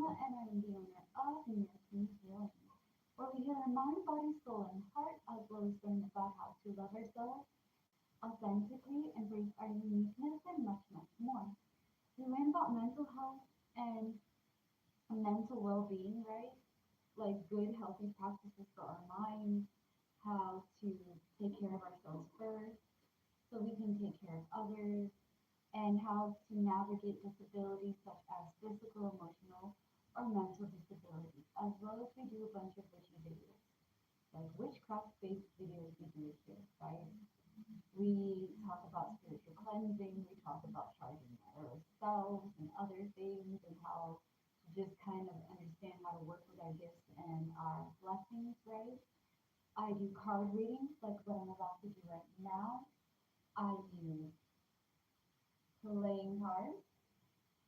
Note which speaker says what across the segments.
Speaker 1: Marikuma, and I'm the owner of Marikuma Healing, where we heal our mind, body, soul, and heart, as well as learn about how to love ourselves authentically, embrace our uniqueness, and much, much more. We learn about mental health and mental well-being, right? Like good, healthy practices for our minds, how to take care of ourselves first so we can take care of others, and how to navigate disabilities such as physical, emotional, or mental disabilities, as well as we do a bunch of witchy videos, like witchcraft-based videos we do here, right? We talk about spiritual cleansing, we talk about charging ourselves and other things, and how to just kind of understand how to work with our gifts and our blessings, right? I do card readings, like what I'm about to do right now. I use playing cards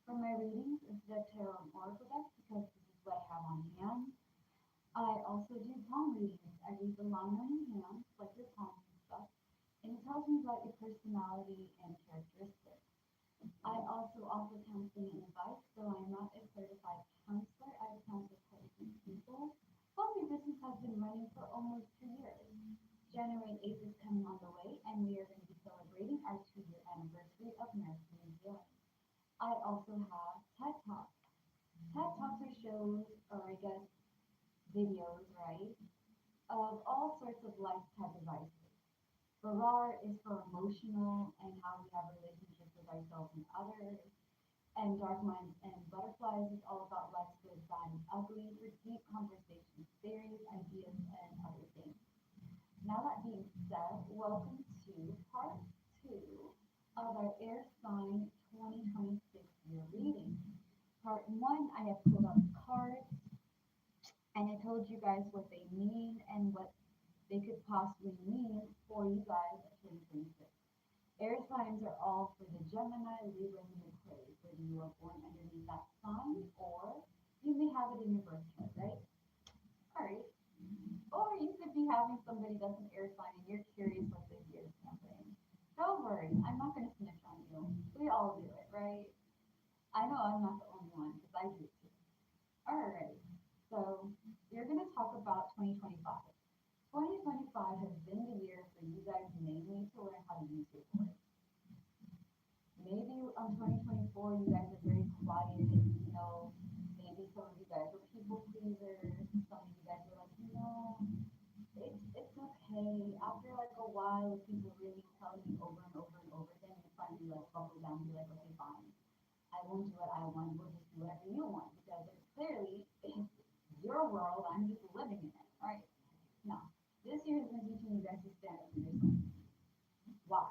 Speaker 1: for my readings instead of tarot and oracle decks because this is what I have on hand. I also do palm readings. I read the line on your hands, like your palms and stuff, and it tells me about your personality and characteristics. I also offer counseling and advice, though I'm not a certified counselor. I've counseled quite a few people. Well, my business has been running for almost 2 years. January 8th is coming on the way, and we are going to be celebrating our 2-year anniversary of American Healing. I also have TED Talks. TED Talks are shows, or I guess videos, right, of all sorts of life type advices. Barar is for emotional and how we have relationships with ourselves and others. And Dark Minds and Butterflies is all about life's good, bad, and ugly for deep conversations, theories, ideas, and other things. Now that being said, welcome to part two of our air sign 2026 year reading. Part one, I have pulled up cards and I told you guys what they mean and what they could possibly mean for you guys at 2026. Air signs are all for the Gemini, Libra, and Aquarius, whether you are born underneath that sign or you may have it in your birth chart, right? All right. Or you could be having somebody that's an air sign and you're curious what this year is going to bring. Don't worry, I'm not going to snitch on you. We all do it, right? I know I'm not the only one because I do it too. All right. So we're going to talk about 2025. 2025 has been the year for you guys mainly to learn how to use your voice. Maybe 2024 you guys are very quiet, maybe some of you guys are people pleasers, some of you guys are like, it's okay. After like a while of people really telling you over and over and over again, you finally like buckle down and be like, okay, fine. I won't do what I want, we'll just do whatever you want because it's clearly it's your world, I'm just living in it, right? No. This year has been teaching you guys to stand up for yourself. Why?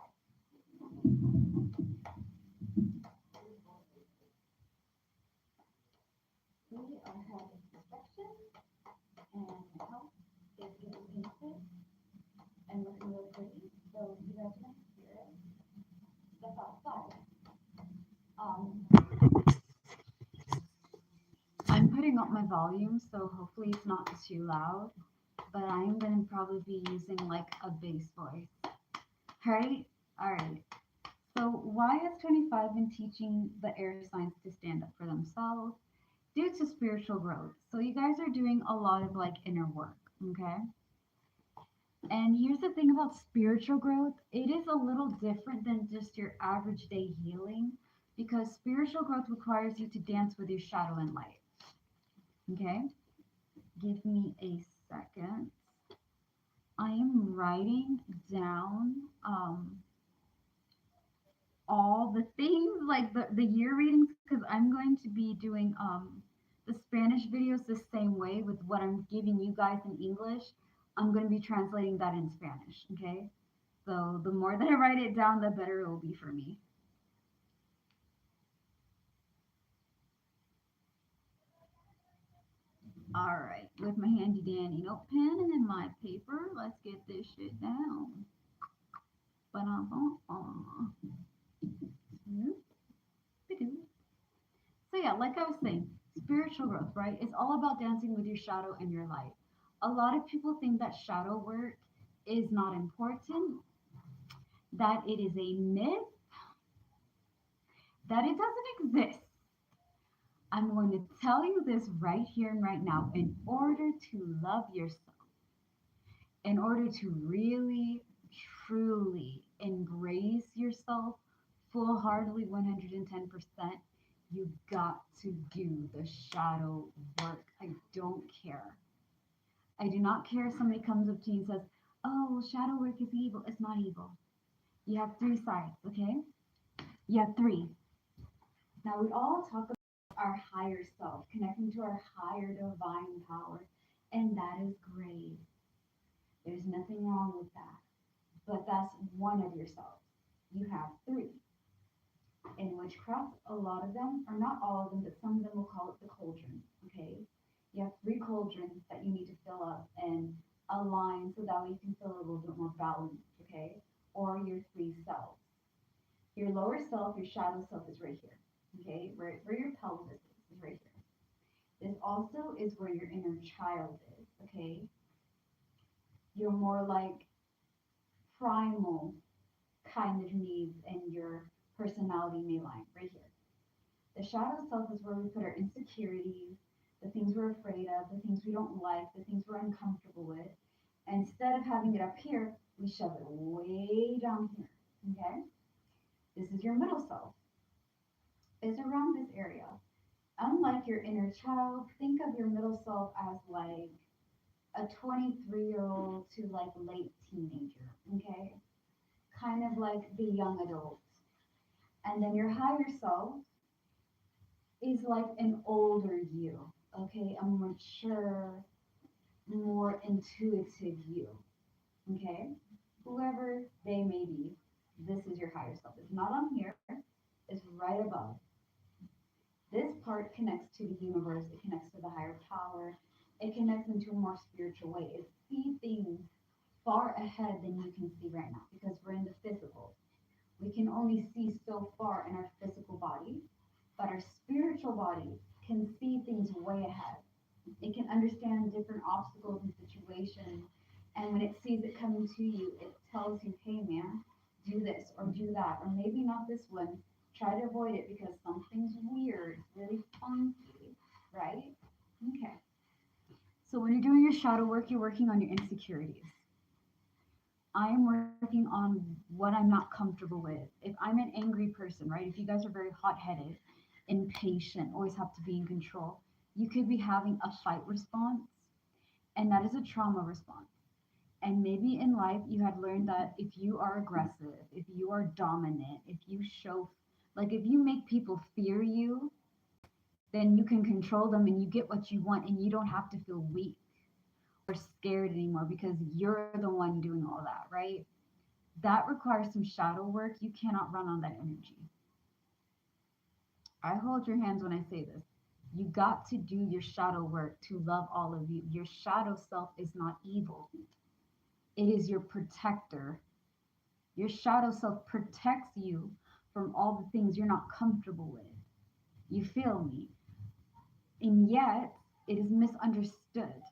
Speaker 1: We are having construction and my house is getting painted and looking really pretty. So you guys are gonna hear it. Step outside. Um, I'm putting up my volume, so hopefully it's not too loud. But I'm gonna probably be using like a bass voice. Right? Alright. So why has 25 been teaching the air signs to stand up for themselves? Due to spiritual growth. So you guys are doing a lot of like inner work, okay? And here's the thing about spiritual growth, it is a little different than just your average day healing because spiritual growth requires you to dance with your shadow and light. Okay? Give me a second. I am writing down all the things like the year readings because I'm going to be doing the Spanish videos the same way with what I'm giving you guys in English. I'm going to be translating that in Spanish, okay? So the more that I write it down, the better it will be for me. All right, with my handy dandy notepad and then my paper, let's get this shit down. So yeah, like I was saying, spiritual growth, right? It's all about dancing with your shadow and your light. A lot of people think that shadow work is not important, that it is a myth, that it doesn't exist. I'm going to tell you this right here and right now. In order to love yourself, in order to really, truly embrace yourself full heartedly 110%, you got to do the shadow work. I don't care. I do not care if somebody comes up to you and says, oh, shadow work is evil. It's not evil. You have three sides, okay? You have three. Now, we all talk about our higher self, connecting to our higher divine power, and that is great. There's nothing wrong with that. But that's one of yourselves. You have three. In witchcraft, a lot of them, or not all of them, but some of them will call it the cauldron, okay? You have three cauldrons that you need to fill up and align so that way you can feel a little bit more balanced, okay? Or your three selves. Your lower self, your shadow self is right here, okay? Where your pelvis is right here. This also is where your inner child is, okay? You're more like primal kind of needs and your personality may lie right here. The shadow self is where we put our insecurities, the things we're afraid of, the things we don't like, the things we're uncomfortable with. And instead of having it up here, we shove it way down here. Okay? This is your middle self. It's around this area. Unlike your inner child, think of your middle self as like a 23-year-old to like late teenager. Okay? Kind of like the young adult. And then your higher self is like an older you, okay? A mature, more intuitive you, okay? Whoever they may be, this is your higher self. It's not on here, it's right above. This part connects to the universe, it connects to the higher power, it connects into a more spiritual way. It sees things far ahead than you can see right now because we're in the physical. We can only see so far in our physical body, but our spiritual body can see things way ahead. It can understand different obstacles and situations. And when it sees it coming to you, it tells you, hey man, do this or do that, or maybe not this one. Try to avoid it because something's weird, really funky, right? Okay. So when you're doing your shadow work, you're working on your insecurities. I am working on what I'm not comfortable with. If I'm an angry person, right? If you guys are very hot headed, impatient, always have to be in control, you could be having a fight response, and that is a trauma response. And maybe in life, you had learned that if you are aggressive, if you are dominant, if you show, like if you make people fear you, then you can control them and you get what you want, and you don't have to feel weak or scared anymore because you're the one doing all that, right? That requires some shadow work. You cannot run on that energy. I hold your hands when I say this. You got to do your shadow work to love all of you. Your shadow self is not evil, it is your protector. Your shadow self protects you from all the things you're not comfortable with. You feel me? And yet, it is misunderstood.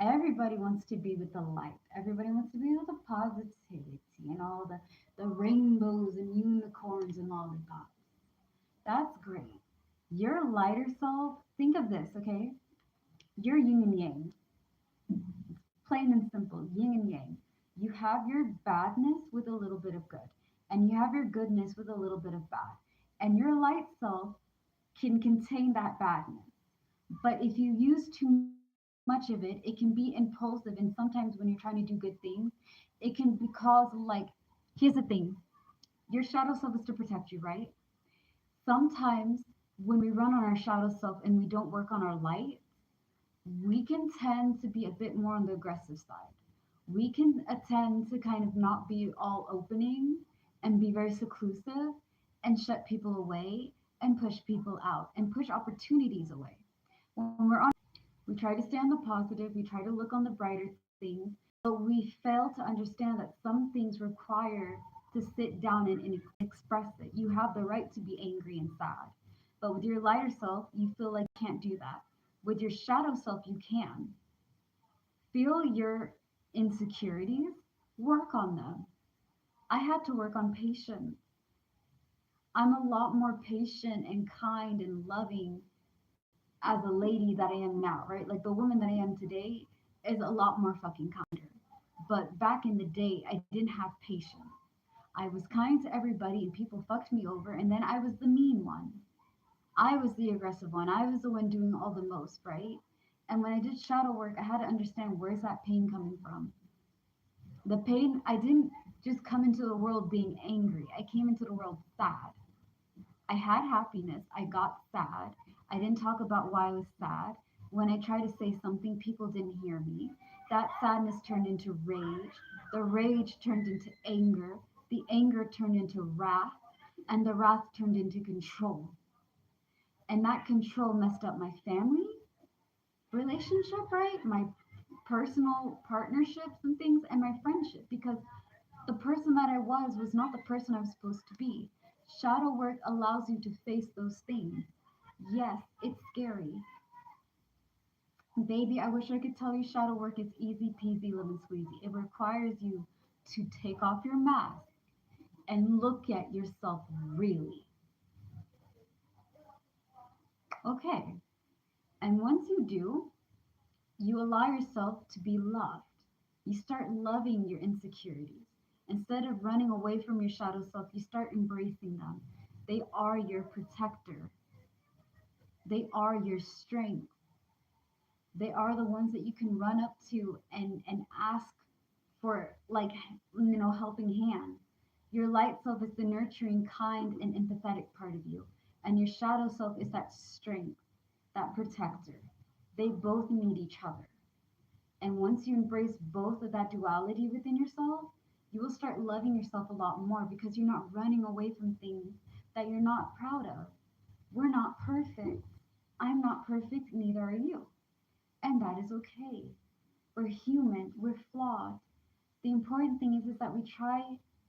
Speaker 1: Everybody wants to be with the light. Everybody wants to be with the positivity and all the rainbows and unicorns and all of that. That's great. Your lighter self, think of this, okay? You're yin and yang, plain and simple, yin and yang. You have your badness with a little bit of good, and you have your goodness with a little bit of bad. And your light self can contain that badness. But if you use too much of it, it can be impulsive. And sometimes when you're trying to do good things, it can because, like, here's the thing, your shadow self is to protect you, right? Sometimes when we run on our shadow self and we don't work on our light, we can tend to be a bit more on the aggressive side. We can tend to kind of not be all opening and be very seclusive and shut people away and push people out and push opportunities away. When we're on, we try to stay on the positive, we try to look on the brighter things, but we fail to understand that some things require to sit down and express it. You have the right to be angry and sad. But with your lighter self, you feel like you can't do that. With your shadow self, you can. Feel your insecurities, work on them. I had to work on patience. I'm a lot more patient and kind and loving as a lady that I am now, right? Like the woman that I am today is a lot more fucking kinder. But back in the day, I didn't have patience. I was kind to everybody and people fucked me over, and then I was the mean one. I was the aggressive one. I was the one doing all the most, right? And when I did shadow work, I had to understand where's that pain coming from. The pain, I didn't just come into the world being angry. I came into the world sad. I had happiness. I got sad. I didn't talk about why I was sad. When I tried to say something, people didn't hear me. That sadness turned into rage. The rage turned into anger. The anger turned into wrath. And the wrath turned into control. And that control messed up my family relationship, right? My personal partnerships and things, and my friendship, because the person that I was not the person I was supposed to be. Shadow work allows you to face those things. Yes, it's scary. Baby, I wish I could tell you shadow work is easy peasy lemon squeezy. It requires you to take off your mask and look at yourself really. Okay. And once you do, you allow yourself to be loved. You start loving your insecurities. Instead of running away from your shadow self, you start embracing them. They are your protector. They are your strength. They are the ones that you can run up to and ask for, like, helping hand. Your light self is the nurturing, kind, and empathetic part of you. And your shadow self is that strength, that protector. They both need each other. And once you embrace both of that duality within yourself, you will start loving yourself a lot more because you're not running away from things that you're not proud of. We're not perfect. I'm not perfect, neither are you. And that is okay. We're human, we're flawed. The important thing is that we try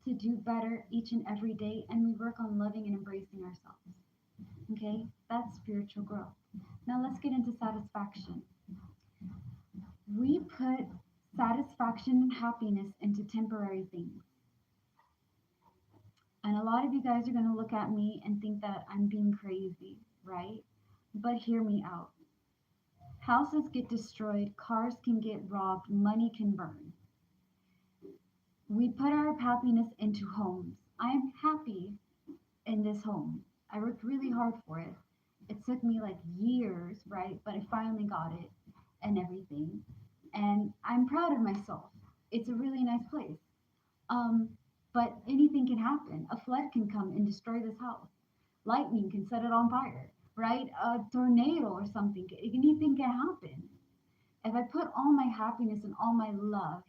Speaker 1: to do better each and every day and we work on loving and embracing ourselves. Okay? That's spiritual growth. Now let's get into satisfaction. We put satisfaction and happiness into temporary things. And a lot of you guys are going to look at me and think that I'm being crazy, right? But hear me out. Houses get destroyed, cars can get robbed, money can burn. We put our happiness into homes. I'm happy in this home. I worked really hard for it. It took me like years, right? But I finally got it and everything. And I'm proud of myself. It's a really nice place. Um, but anything can happen. A flood can come and destroy this house. Lightning can set it on fire, right? A tornado or something. Anything can happen. If I put all my happiness and all my love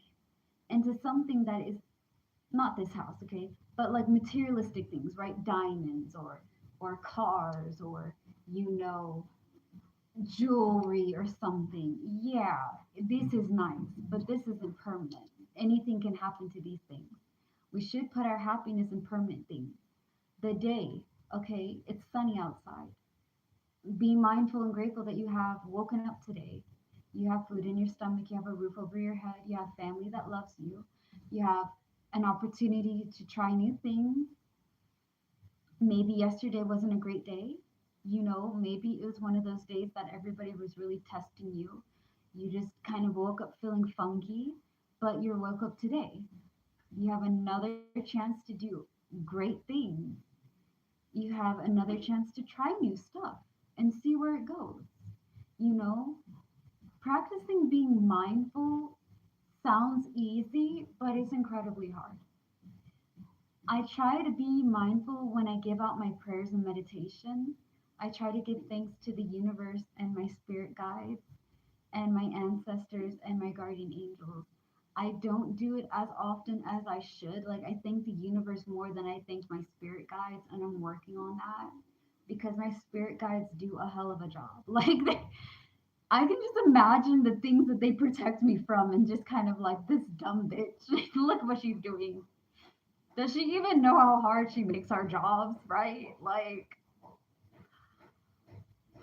Speaker 1: into something that is not this house, okay, but like materialistic things, right? Diamonds or cars or you know jewelry or something. Yeah, this is nice, but this isn't permanent. Anything can happen to these things. We should put our happiness in permanent things. The day, okay, it's sunny outside. Be mindful and grateful that you have woken up today. You have food in your stomach, you have a roof over your head, you have family that loves you, you have an opportunity to try new things. Maybe yesterday wasn't a great day. Maybe it was one of those days that everybody was really testing you. You just kind of woke up feeling funky, but you woke up today. You have another chance to do great things. You have another chance to try new stuff and see where it goes. You know, practicing being mindful sounds easy, but it's incredibly hard. I try to be mindful when I give out my prayers and meditation. I try to give thanks to the universe and my spirit guides and my ancestors and my guardian angels. I don't do it as often as I should. Like, I thank the universe more than I thank my spirit guides, and I'm working on that because my spirit guides do a hell of a job. I can just imagine the things that they protect me from, and just kind of like, this dumb bitch. Look what she's doing. Does she even know how hard she makes our jobs, right? Like,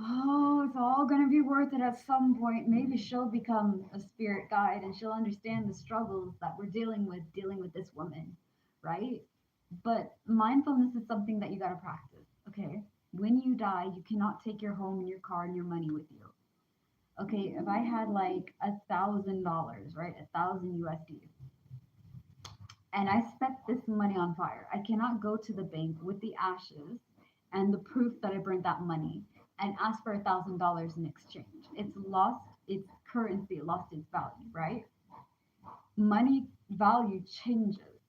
Speaker 1: oh, it's all gonna be worth it at some point. Maybe she'll become a spirit guide and she'll understand the struggles that we're dealing with this woman, right? But mindfulness is something that you got to practice, okay? When you die, you cannot take your home and your car and your money with you. Okay, if I had like $1,000, right, 1,000 USD, and I set this money on fire, I cannot go to the bank with the ashes and the proof that I burned that money and ask for $1,000 in exchange. It's lost its currency, it lost its value, right? Money value changes,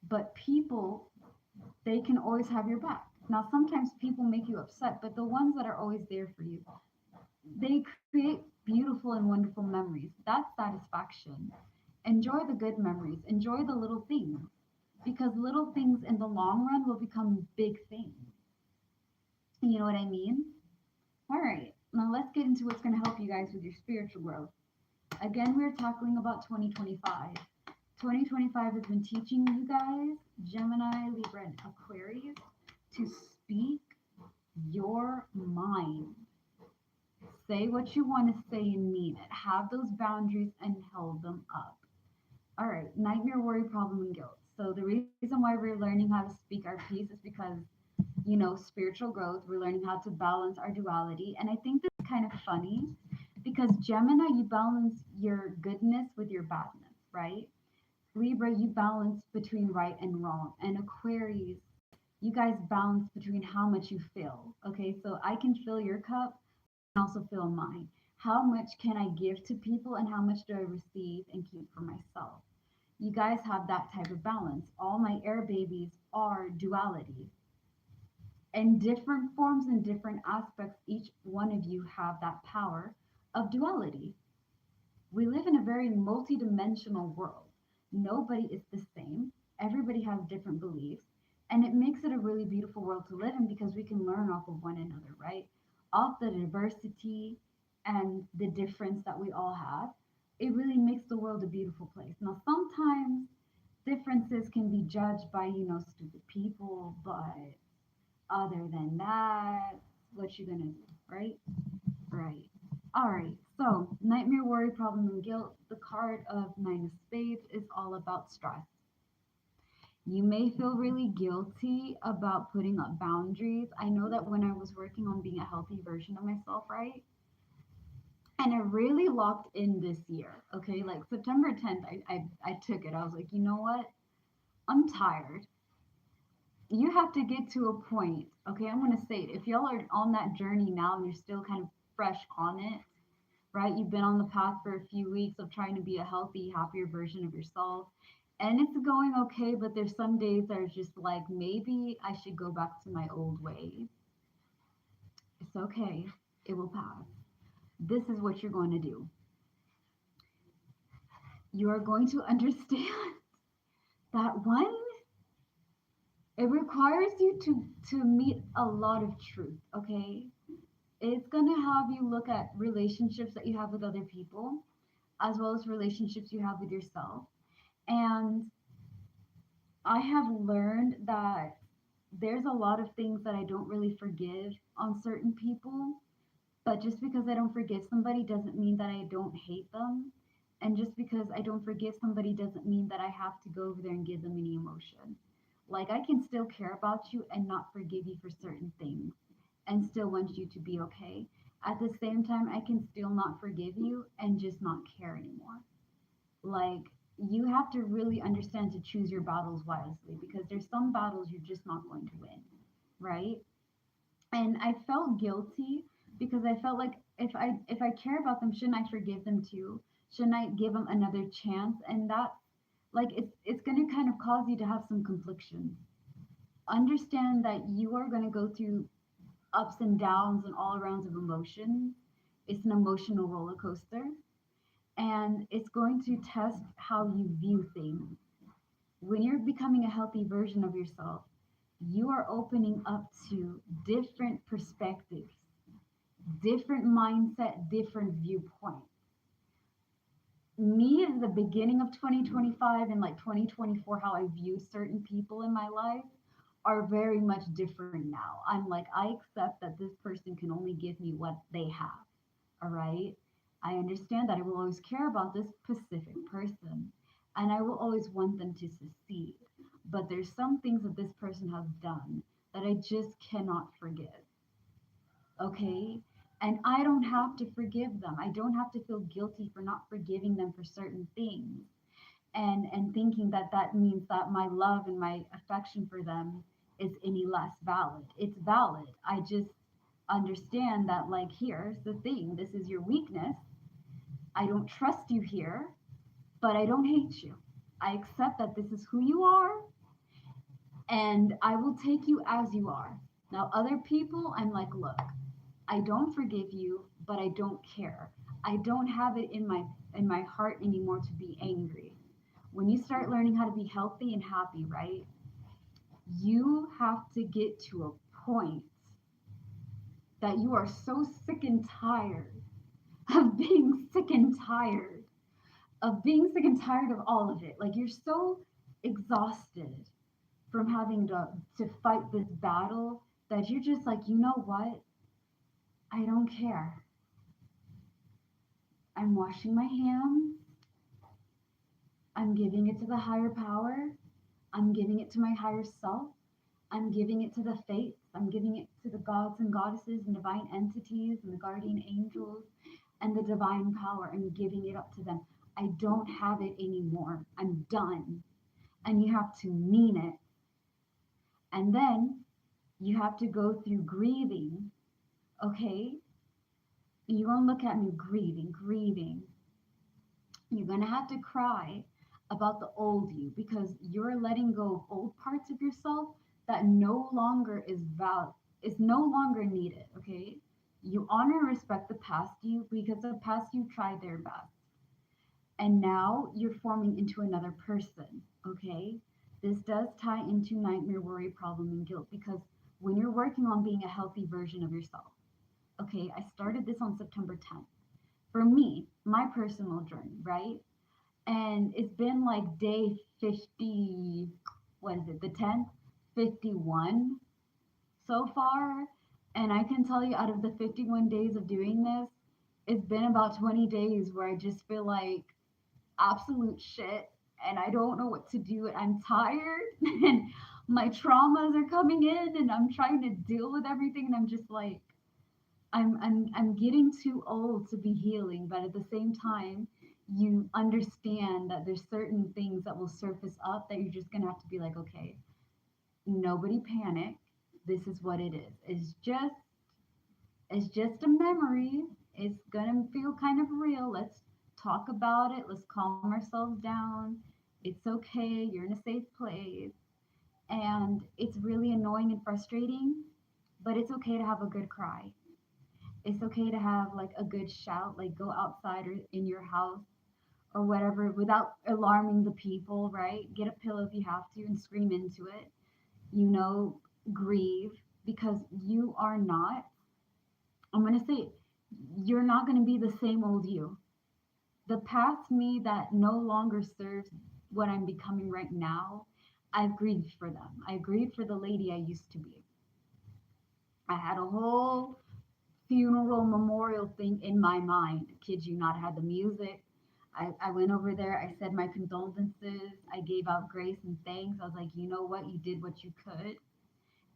Speaker 1: but people, they can always have your back. Now, sometimes people make you upset, but the ones that are always there for you, they create beautiful and wonderful memories. That's satisfaction. Enjoy the good memories, enjoy the little things, because little things in the long run will become big things. You know what I mean? All right, now let's get into what's going to help you guys with your spiritual growth. Again, we're tackling about 2025. 2025 has been teaching you guys, Gemini, Libra, and Aquarius, to speak your mind. Say what you want to say and mean it. Have those boundaries and hold them up. All right, nightmare, worry, problem, and guilt. So the reason why we're learning how to speak our piece is because, spiritual growth, we're learning how to balance our duality. And I think this is kind of funny because Gemini, you balance your goodness with your badness, right? Libra, you balance between right and wrong. And Aquarius, you guys balance between how much you feel. Okay, so I can fill your cup, also fill mine. How much can I give to people and how much do I receive and keep for myself? You guys have that type of balance. All my air babies are duality. In different forms and different aspects, each one of you have that power of duality. We live in a very multidimensional world. Nobody is the same. Everybody has different beliefs. And it makes it a really beautiful world to live in because we can learn off of one another, right? Off the diversity and the difference that we all have. It really makes the world a beautiful place. Now, sometimes differences can be judged by, stupid people, but other than that, what you gonna do, right? Right. All right. So, nightmare, worry, problem, and guilt. The card of Nine of Spades is all about stress. You may feel really guilty about putting up boundaries. I know that when I was working on being a healthy version of myself, right? And it really locked in this year. Okay. Like September 10th, I took it. I was like, you know what? I'm tired. You have to get to a point. Okay. I'm going to say it. If y'all are on that journey now and you're still kind of fresh on it, right? You've been on the path for a few weeks of trying to be a healthy, happier version of yourself. And it's going okay, but there's some days that are just like, maybe I should go back to my old ways. It's okay. It will pass. This is what you're going to do. You are going to understand that one, it requires you to meet a lot of truth, okay? It's going to have you look at relationships that you have with other people as well as relationships you have with yourself. And I have learned that there's a lot of things that I don't really forgive on certain people, but just because I don't forgive somebody doesn't mean that I don't hate them. And just because I don't forgive somebody doesn't mean that I have to go over there and give them any emotion. Like, I can still care about you and not forgive you for certain things and still want you to be okay. At the same time, I can still not forgive you and just not care anymore. Like, you have to really understand to choose your battles wisely because there's some battles you're just not going to win, right? And I felt guilty because I felt like if I care about them, shouldn't I forgive them too? Shouldn't I give them another chance? And that, like, it's going to kind of cause you to have some confliction. Understand that you are going to go through ups and downs and all rounds of emotions. It's an emotional roller coaster, and it's going to test how you view things. When you're becoming a healthy version of yourself, you are opening up to different perspectives, different mindset, different viewpoints. Me in the beginning of 2025 and like 2024, how I view certain people in my life are very much different now. I'm like, I accept that this person can only give me what they have. All right. I understand that I will always care about this specific person and I will always want them to succeed. but there's some things that this person has done that I just cannot forgive. Okay? And I don't have to forgive them. I don't have to feel guilty for not forgiving them for certain things and thinking that that means that my love and my affection for them is any less valid. It's valid. I just understand that, like, here's the thing, this is your weakness. I don't trust you here, but I don't hate you. I accept that this is who you are, and I will take you as you are. Now, other people, I'm like, look, I don't forgive you, but I don't care. I don't have it in my heart anymore to be angry. When you start learning how to be healthy and happy, right? You have to get to a point that you are so sick and tired of being sick and tired of being sick and tired of all of it. Like, you're so exhausted from having to fight this battle that you're just like, you know what? I don't care. I'm washing my hands. I'm giving it to the higher power. I'm giving it to my higher self. I'm giving it to the fates. I'm giving it to the gods and goddesses and divine entities and the guardian angels and the divine power. I'm giving it up to them. I don't have it anymore. I'm done. And you have to mean it. And then you have to go through grieving. Okay? You're going to look at me grieving. You're going to have to cry about the old you because you're letting go of old parts of yourself that no longer is no longer needed. Okay? You honor and respect the past you because the past you tried their best. And now you're forming into another person. Okay? This does tie into nightmare, worry, problem, and guilt because when you're working on being a healthy version of yourself, okay, I started this on September 10th. For me, my personal journey, right? And it's been like day 50, what is it, the 10th? 51 so far. And I can tell you, out of the 51 days of doing this, it's been about 20 days where I just feel like absolute shit and I don't know what to do. I'm tired and my traumas are coming in and I'm trying to deal with everything and I'm just like, I'm getting too old to be healing, but at the same time, you understand that there's certain things that will surface up that you're just gonna have to be like, okay, nobody panic. This is what it is. It's just a memory. It's gonna feel kind of real. Let's talk about it. Let's calm ourselves down. It's okay. You're in a safe place. And it's really annoying and frustrating, but it's okay to have a good cry. It's okay to have like a good shout, like go outside or in your house or whatever without alarming the people, right? Get a pillow if you have to and scream into it. You know, grieve because you are not, I'm going to say it, you're not going to be the same old you. The past me that no longer serves what I'm becoming right now, I've grieved for them. I grieved for the lady I used to be. I had a whole funeral memorial thing in my mind. Kid you not, I had the music. I went over there. I said my condolences. I gave out grace and thanks. I was like, you know what? You did what you could,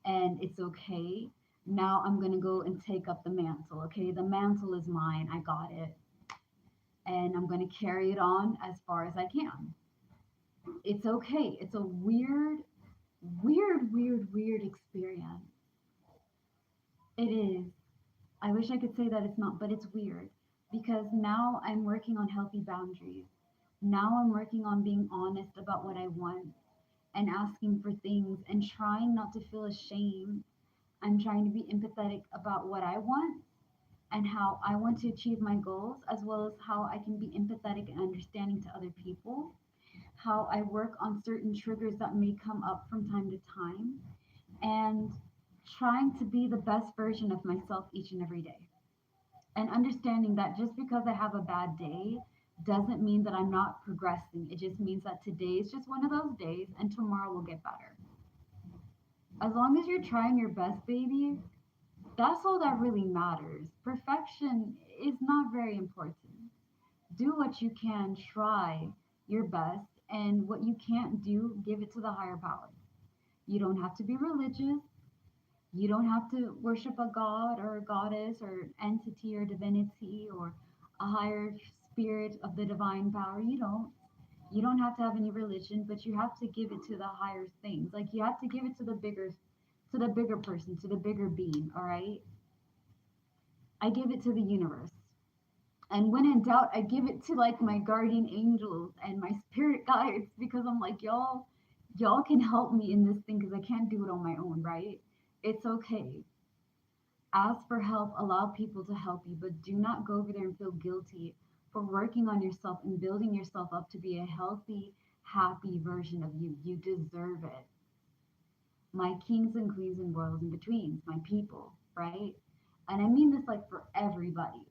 Speaker 1: and it's okay. Now I'm going to go and take up the mantle. Okay. The mantle is mine. I got it. And I'm going to carry it on as far as I can. It's okay. It's a weird experience. It is. I wish I could say that it's not, but it's weird because now I'm working on healthy boundaries. Now I'm working on being honest about what I want and asking for things and trying not to feel ashamed. I'm trying to be empathetic about what I want and how I want to achieve my goals, as well as how I can be empathetic and understanding to other people, how I work on certain triggers that may come up from time to time, and trying to be the best version of myself each and every day. And understanding that just because I have a bad day doesn't mean that I'm not progressing. It just means that today is just one of those days and tomorrow will get better. As long as you're trying your best, baby, that's all that really matters. Perfection is not very important. Do what you can, try your best, And what you can't do, give it to the higher power. You don't have to be religious. You don't have to worship a god or a goddess or entity or divinity or a higher spirit of the divine power. You don't. You don't have to have any religion, but you have to give it to the higher things. Like you have to give it to the bigger person, to the bigger being, all right? I give it to the universe. And when in doubt, I give it to like my guardian angels and my spirit guides because I'm like, y'all can help me in this thing because I can't do it on my own, right? It's okay. Ask for help, allow people to help you, but do not go over there and feel guilty for working on yourself and building yourself up to be a healthy, happy version of you. You deserve it. My kings and queens and royals in betweens, my people, right? And I mean this like for everybody,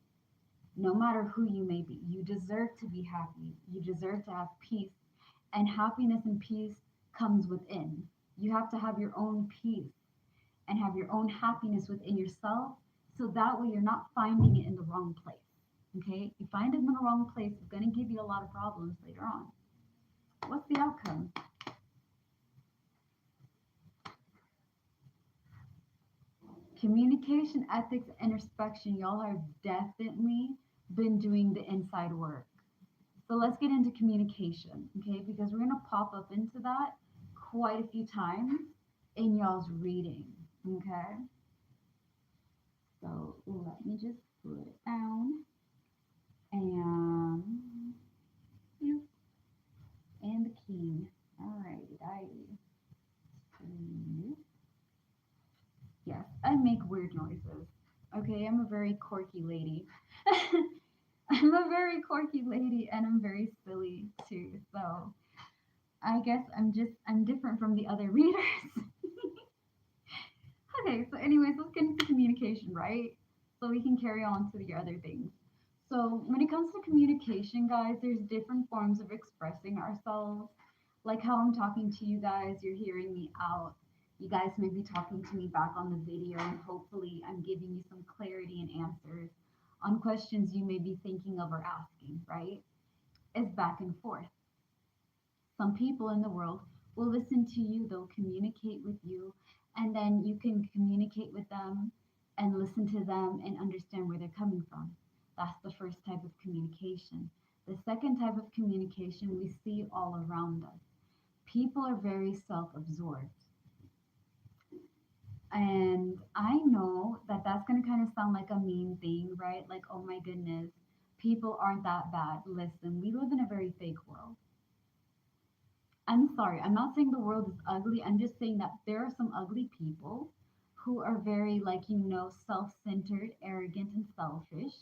Speaker 1: no matter who you may be. You deserve to be happy. You deserve to have peace. And happiness and peace comes within. You have to have your own peace and have your own happiness within yourself so that way you're not finding it in the wrong place. Okay? You find it in the wrong place, it's going to give you a lot of problems later on. What's the outcome? Communication, ethics, introspection. Y'all have definitely been doing the inside work. So let's get into communication, okay? Because we're going to pop up into that quite a few times in y'all's reading, okay? So let me just put it down. And and the king. Alrighty. Yes, I make weird noises. Okay, I'm a very quirky lady. I'm a very quirky lady and I'm very silly too. So I guess I'm different from the other readers. Okay, so anyways, let's get into communication, right? So we can carry on to the other things. So when it comes to communication, guys, there's different forms of expressing ourselves. Like how I'm talking to you guys, you're hearing me out. You guys may be talking to me back on the video, and hopefully I'm giving you some clarity and answers on questions you may be thinking of or asking, right? It's back and forth. Some people in the world will listen to you, they'll communicate with you, and then you can communicate with them and listen to them and understand where they're coming from. That's the first type of communication. The second type of communication we see all around us. People are very self absorbed. And I know that that's going to kind of sound like a mean thing, right? Like, oh my goodness, people aren't that bad. Listen, we live in a very fake world. I'm sorry, I'm not saying the world is ugly. I'm just saying that there are some ugly people who are very, like, self centered, arrogant, and selfish.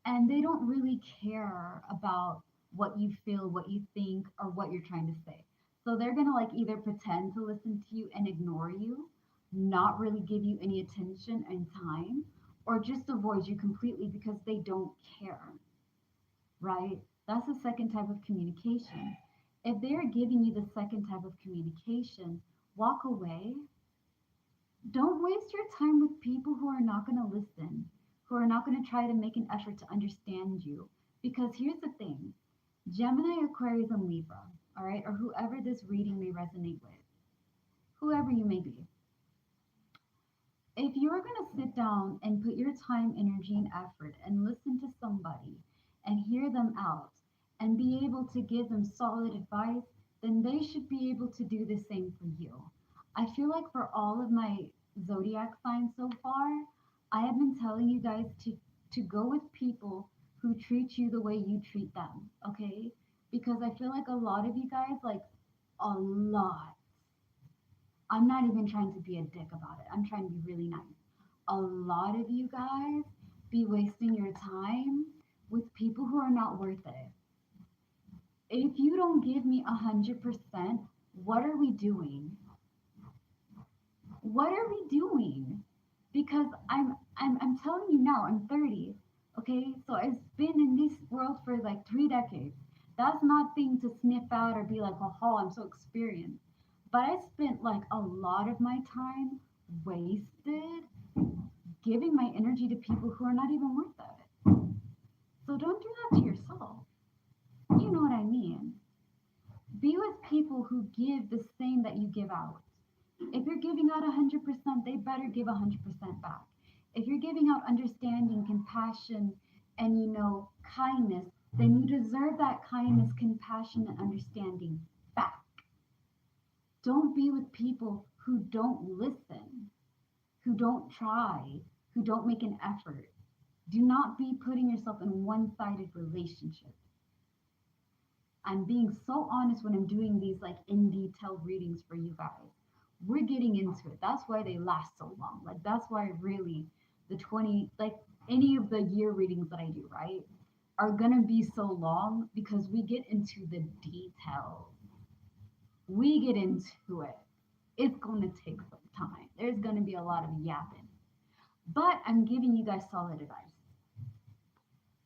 Speaker 1: And they don't really care about what you feel, what you think, or what you're trying to say. So they're going to, like, either pretend to listen to you and ignore you, not really give you any attention and time, or just avoid you completely because they don't care, right? That's the second type of communication. If they're giving you the second type of communication, walk away. Don't waste your time with people who are not going to listen, who are not going to try to make an effort to understand you. Because here's the thing, Gemini, Aquarius, and Libra, all right, or whoever this reading may resonate with, whoever you may be. If you're going to sit down and put your time, energy, and effort and listen to somebody and hear them out and be able to give them solid advice, then they should be able to do the same for you. I feel like for all of my zodiac signs so far, I have been telling you guys to go with people who treat you the way you treat them, okay? Because I feel like a lot of you guys, like a lot, I'm not even trying to be a dick about it. I'm trying to be really nice. A lot of you guys be wasting your time with people who are not worth it. If you don't give me 100%, what are we doing? What are we doing? Because I'm telling you now, I'm 30. Okay, so I've been in this world for like 3 decades. That's not thing to sniff out or be like, oh, I'm so experienced. But I spent like a lot of my time wasted giving my energy to people who are not even worth it. So don't do that to yourself. You know what I mean? Be with people who give the same that you give out. If you're giving out 100%, they better give 100% back. If you're giving out understanding, compassion, and kindness, then you deserve that kindness, compassion, and understanding back. Don't be with people who don't listen, who don't try, who don't make an effort. Do not be putting yourself in one-sided relationships. I'm being so honest when I'm doing these like in detail readings for you guys. We're getting into it. That's why they last so long. Like that's why really the 20 like any of the year readings that I do, right, are gonna be so long because we get into the details. We get into it. It's gonna take some time. There's gonna be a lot of yapping. But I'm giving you guys solid advice.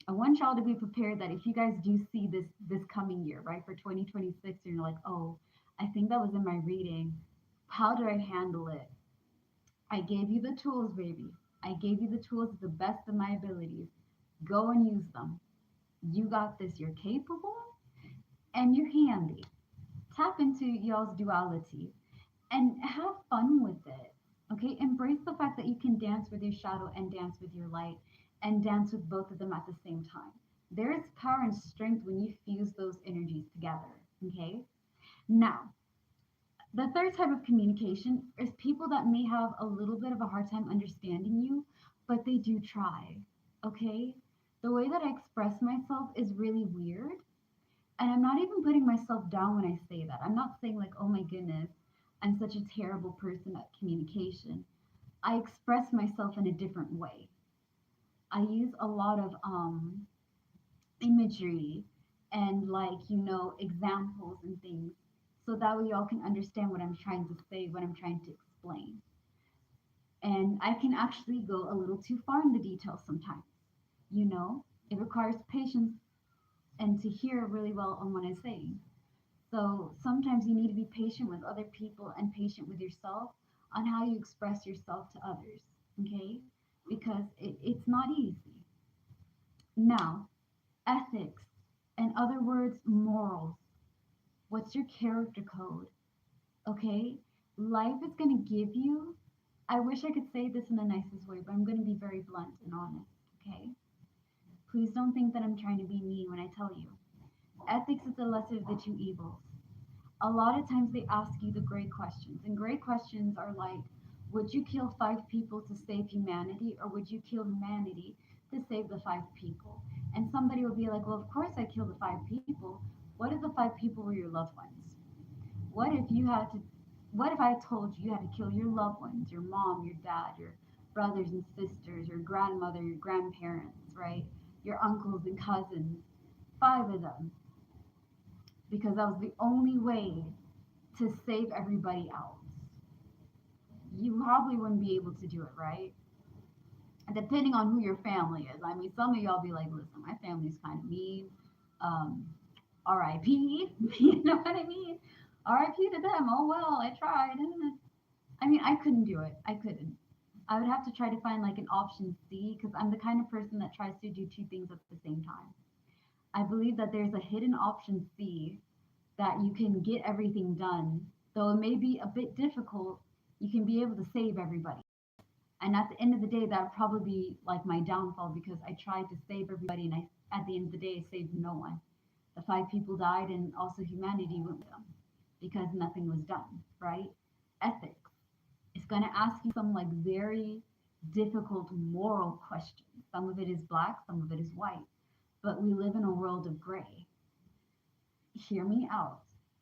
Speaker 1: I want y'all to be prepared that if you guys do see this coming year, right, for 2026, and you're like, oh, I think that was in my reading. How do I handle it? I gave you the tools, baby. I gave you the tools to the best of my abilities. Go and use them. You got this. You're capable and you're handy. Tap into y'all's duality and have fun with it. Okay, embrace the fact that you can dance with your shadow and dance with your light and dance with both of them at the same time. There is power and strength when you fuse those energies together. Okay, now the third type of communication is people that may have a little bit of a hard time understanding you, but they do try. Okay, the way that I express myself is really weird, and I'm not even putting myself down when I say that. I'm not saying, like, oh my goodness, I'm such a terrible person at communication. I express myself in a different way. I use a lot of imagery and, like, examples and things so that way y'all can understand what I'm trying to say, what I'm trying to explain. And I can actually go a little too far in the details sometimes. You know, it requires patience and to hear really well on what I'm saying. So sometimes you need to be patient with other people and patient with yourself on how you express yourself to others, okay? Because it's not easy. Now, ethics, in other words, morals. What's your character code, okay? Life is going to give you, I wish I could say this in the nicest way, but I'm going to be very blunt and honest, okay? Please don't think that I'm trying to be mean when I tell you. Ethics is the lesser of the two evils. A lot of times they ask you the great questions, and great questions are like, would you kill 5 people to save humanity, or would you kill humanity to save the 5 people? And somebody will be like, well, of course I kill the 5 people. What if the 5 people were your loved ones? What if you had to, what if I told you you had to kill your loved ones, your mom, your dad, your brothers and sisters, your grandmother, your grandparents, right? Your uncles and cousins, 5 of them, because that was the only way to save everybody else. You probably wouldn't be able to do it, right? And depending on who your family is. I mean, some of y'all be like, listen, my family's kind of mean. Um, RIP. You know what I mean? RIP to them. Oh, well, I tried. I mean, I couldn't do it. I couldn't. I would have to try to find like an option C because I'm the kind of person that tries to do 2 things at the same time. I believe that there's a hidden option C that you can get everything done, though it may be a bit difficult, you can be able to save everybody. And at the end of the day, that would probably be like my downfall because I tried to save everybody and at the end of the day, I saved no one. The 5 people died and also humanity went with them because nothing was done, right? Ethics. It's going to ask you some like very difficult moral questions. Some of it is black, some of it is white. But we live in a world of gray. Hear me out.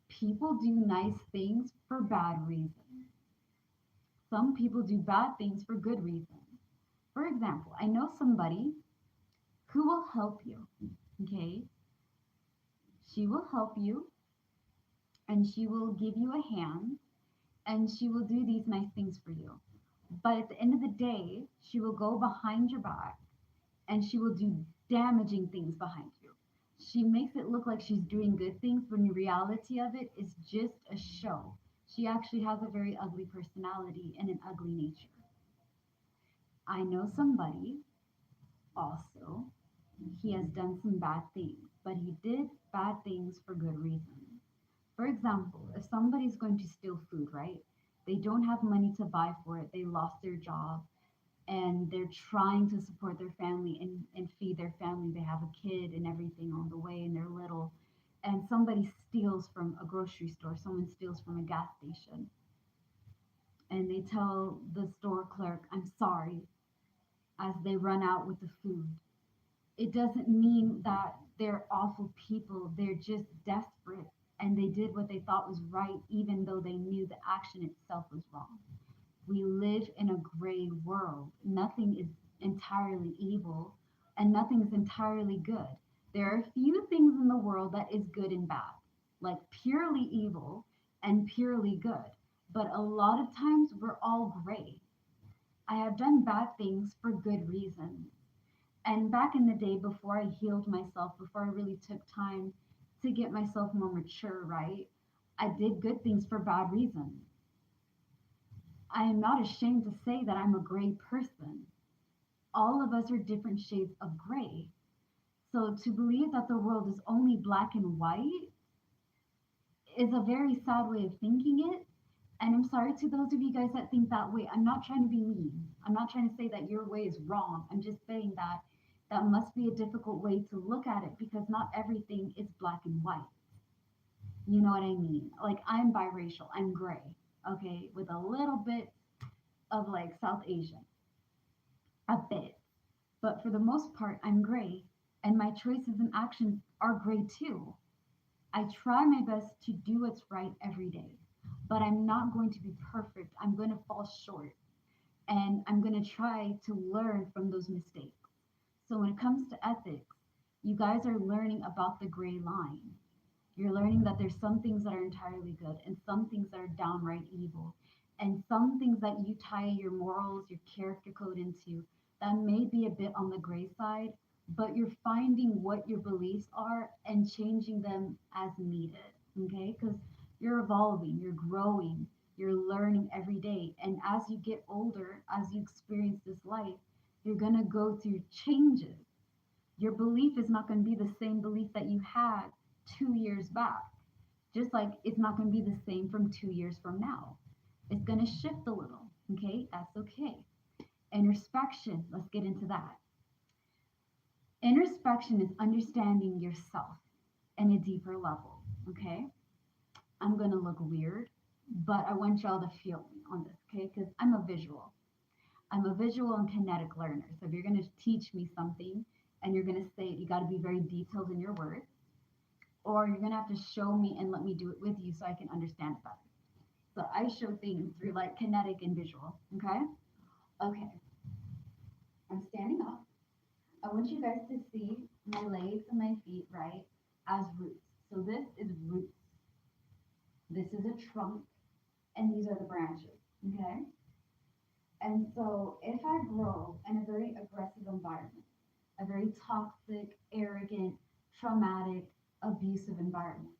Speaker 1: People do nice things for bad reasons. Some people do bad things for good reasons. For example, I know somebody who will help you. Okay? She will help you and she will give you a hand and she will do these nice things for you. But at the end of the day, she will go behind your back and she will do damaging things behind you. She makes it look like she's doing good things, but in reality of it is just a show. She actually has a very ugly personality and an ugly nature. I know somebody also, he has done some bad things, but he did bad things for good reasons. For example, if somebody's going to steal food, right? They don't have money to buy for it, they lost their job, and they're trying to support their family and feed their family. They have a kid and everything on the way, and they're little. And somebody steals from a grocery store, someone steals from a gas station, and they tell the store clerk, I'm sorry, as they run out with the food. It doesn't mean that they're awful people. They're just desperate, and they did what they thought was right, even though they knew the action itself was wrong. We live in a gray world. Nothing is entirely evil, and nothing is entirely good. There are a few things in the world that is good and bad, like purely evil and purely good. But a lot of times we're all gray. I have done bad things for good reasons. And back in the day, before I healed myself, before I really took time to get myself more mature, right? I did good things for bad reasons. I am not ashamed to say that I'm a gray person. All of us are different shades of gray. So to believe that the world is only black and white is a very sad way of thinking it. And I'm sorry to those of you guys that think that way. I'm not trying to be mean. I'm not trying to say that your way is wrong. I'm just saying that that must be a difficult way to look at it because not everything is black and white. You know what I mean? Like I'm biracial, I'm gray, okay, with a little bit of like South Asian, a bit. But for the most part, I'm gray, and my choices and actions are gray too. I try my best to do what's right every day, but I'm not going to be perfect. I'm going to fall short, and I'm going to try to learn from those mistakes. So when it comes to ethics, you guys are learning about the gray line. You're learning that there's some things that are entirely good and some things that are downright evil. And some things that you tie your morals, your character code into that may be a bit on the gray side, but you're finding what your beliefs are and changing them as needed. Okay? Because you're evolving, you're growing, you're learning every day. And as you get older, as you experience this life, you're going to go through changes. Your belief is not going to be the same belief that you had 2 years back. Just like it's not going to be the same from 2 years from now. It's going to shift a little. Okay, that's okay. Introspection, let's get into that. Introspection is understanding yourself in a deeper level. Okay, I'm going to look weird, but I want y'all to feel me on this. Okay, because I'm a visual. I'm a visual and kinetic learner. So if you're going to teach me something and you're going to say it, you got to be very detailed in your words, or you're going to have to show me and let me do it with you so I can understand it better. So I show things through like kinetic and visual. Okay? Okay. I'm standing up. I want you guys to see my legs and my feet, right, as roots. So this is roots. This is a trunk, and these are the branches. Okay? And so if I grow in a very aggressive environment, a very toxic, arrogant, traumatic, abusive environment,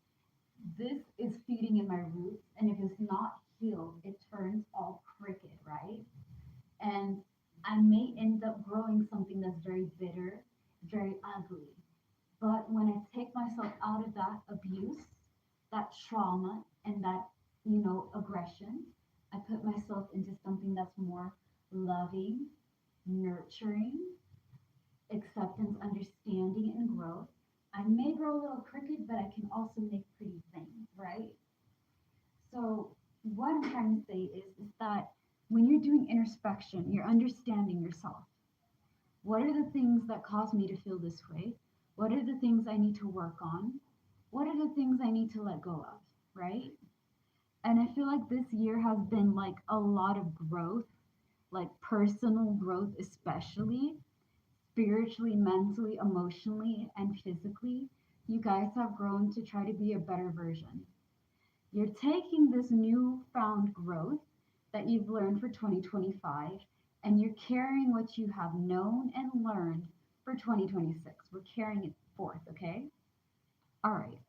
Speaker 1: this is feeding in my roots. And if it's not healed, it turns all crooked, right? And I may end up growing something that's very bitter, very ugly. But when I take myself out of that abuse, that trauma, and that, aggression, I put myself into something that's more loving, nurturing, acceptance, understanding, and growth. I may grow a little crooked, but I can also make pretty things, right? So, what I'm trying to say is that when you're doing introspection, you're understanding yourself. What are the things that cause me to feel this way? What are the things I need to work on? What are the things I need to let go of, right? And I feel like this year has been like a lot of growth, like personal growth, especially spiritually, mentally, emotionally, and physically. You guys have grown to try to be a better version. You're taking this newfound growth that you've learned for 2025 and you're carrying what you have known and learned for 2026. We're carrying it forth, okay? All right.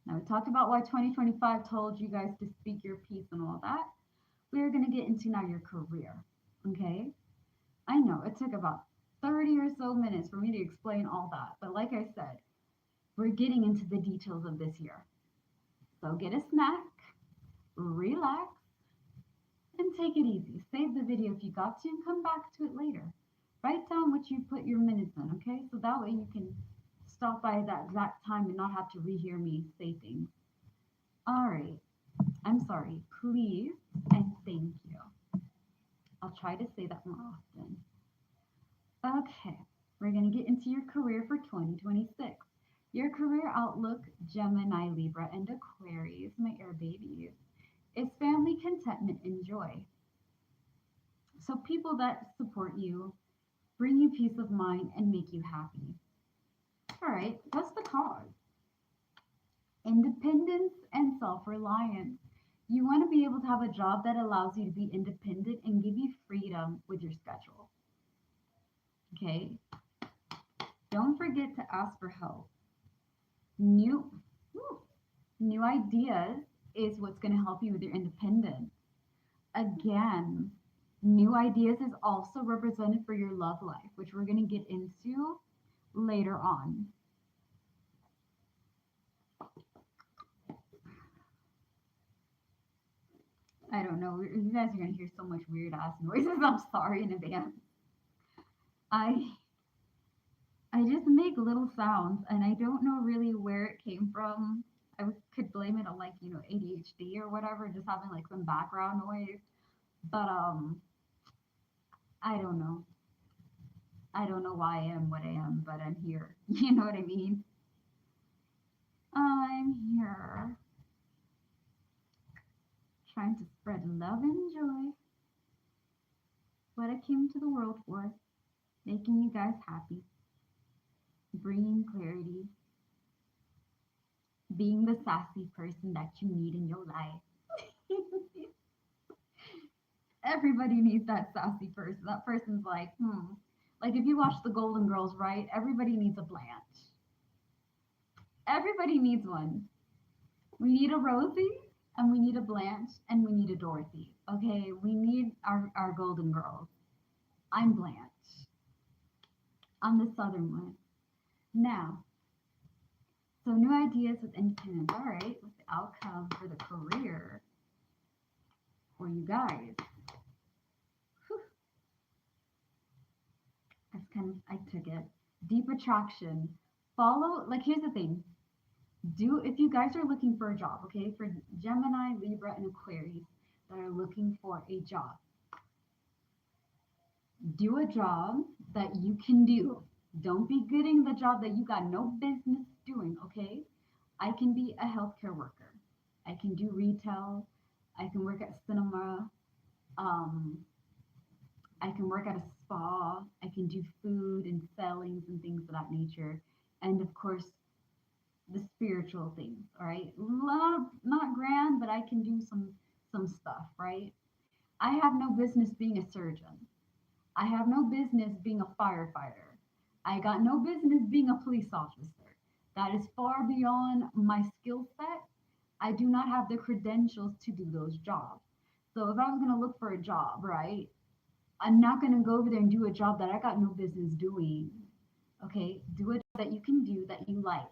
Speaker 1: Now, we talked about why 2025 told you guys to speak your piece and all that. We're going to get into now your career, okay? I know it took about 30 or so minutes for me to explain all that, but like I said, we're getting into the details of this year. So get a snack, relax, and take it easy. Save the video if you got to and come back to it later. Write down what you put your minutes in, okay? So that way you can stop by that exact time and not have to rehear me say things. All right. I'm sorry. Please and thank you. I'll try to say that more often. Okay. We're going to get into your career for 2026. Your career outlook, Gemini, Libra, and Aquarius, my air babies, is family, contentment, and joy. So people that support you, bring you peace of mind, and make you happy. All right, what's the cause? Independence and self-reliance. You want to be able to have a job that allows you to be independent and give you freedom with your schedule. Okay? Don't forget to ask for help. New new ideas is what's going to help you with your independence. Again, new ideas is also represented for your love life, which we're going to get into later on. I don't know. You guys are going to hear so much weird ass noises. I'm sorry in advance. I I just make little sounds and I don't know really where it came from. Could blame it on like, ADHD or whatever, just having like some background noise. But I don't know. I don't know why I am what I am, but I'm here. You know what I mean? I'm here trying to spread love and joy. What I came to the world for, making you guys happy, bringing clarity, being the sassy person that you need in your life. Everybody needs that sassy person. That person's like, Like if you watch the Golden Girls, right? Everybody needs a Blanche. Everybody needs one. We need a Rosie, and we need a Blanche, and we need a Dorothy. Okay, we need our Golden Girls. I'm Blanche. I'm the Southern one. Now, so new ideas with independence. All right, what's the outcome for the career for you guys? Whew. I took it. Deep attraction. Follow, like, here's the thing. If you guys are looking for a job, okay, for Gemini, Libra, and Aquarius that are looking for a job, do a job that you can do. Don't be getting the job that you got no business doing, okay? I can be a healthcare worker. I can do retail. I can work at cinema. Um, I can work at a spa. I can do food and sellings and things of that nature. And of course, the spiritual things, all right? Not grand, but I can do some stuff, right? I have no business being a surgeon. I have no business being a firefighter. I got no business being a police officer. That is far beyond my skill set. I do not have the credentials to do those jobs. So if I was going to look for a job, right, I'm not going to go over there and do a job that I got no business doing. Okay, do a job that you can do that you like,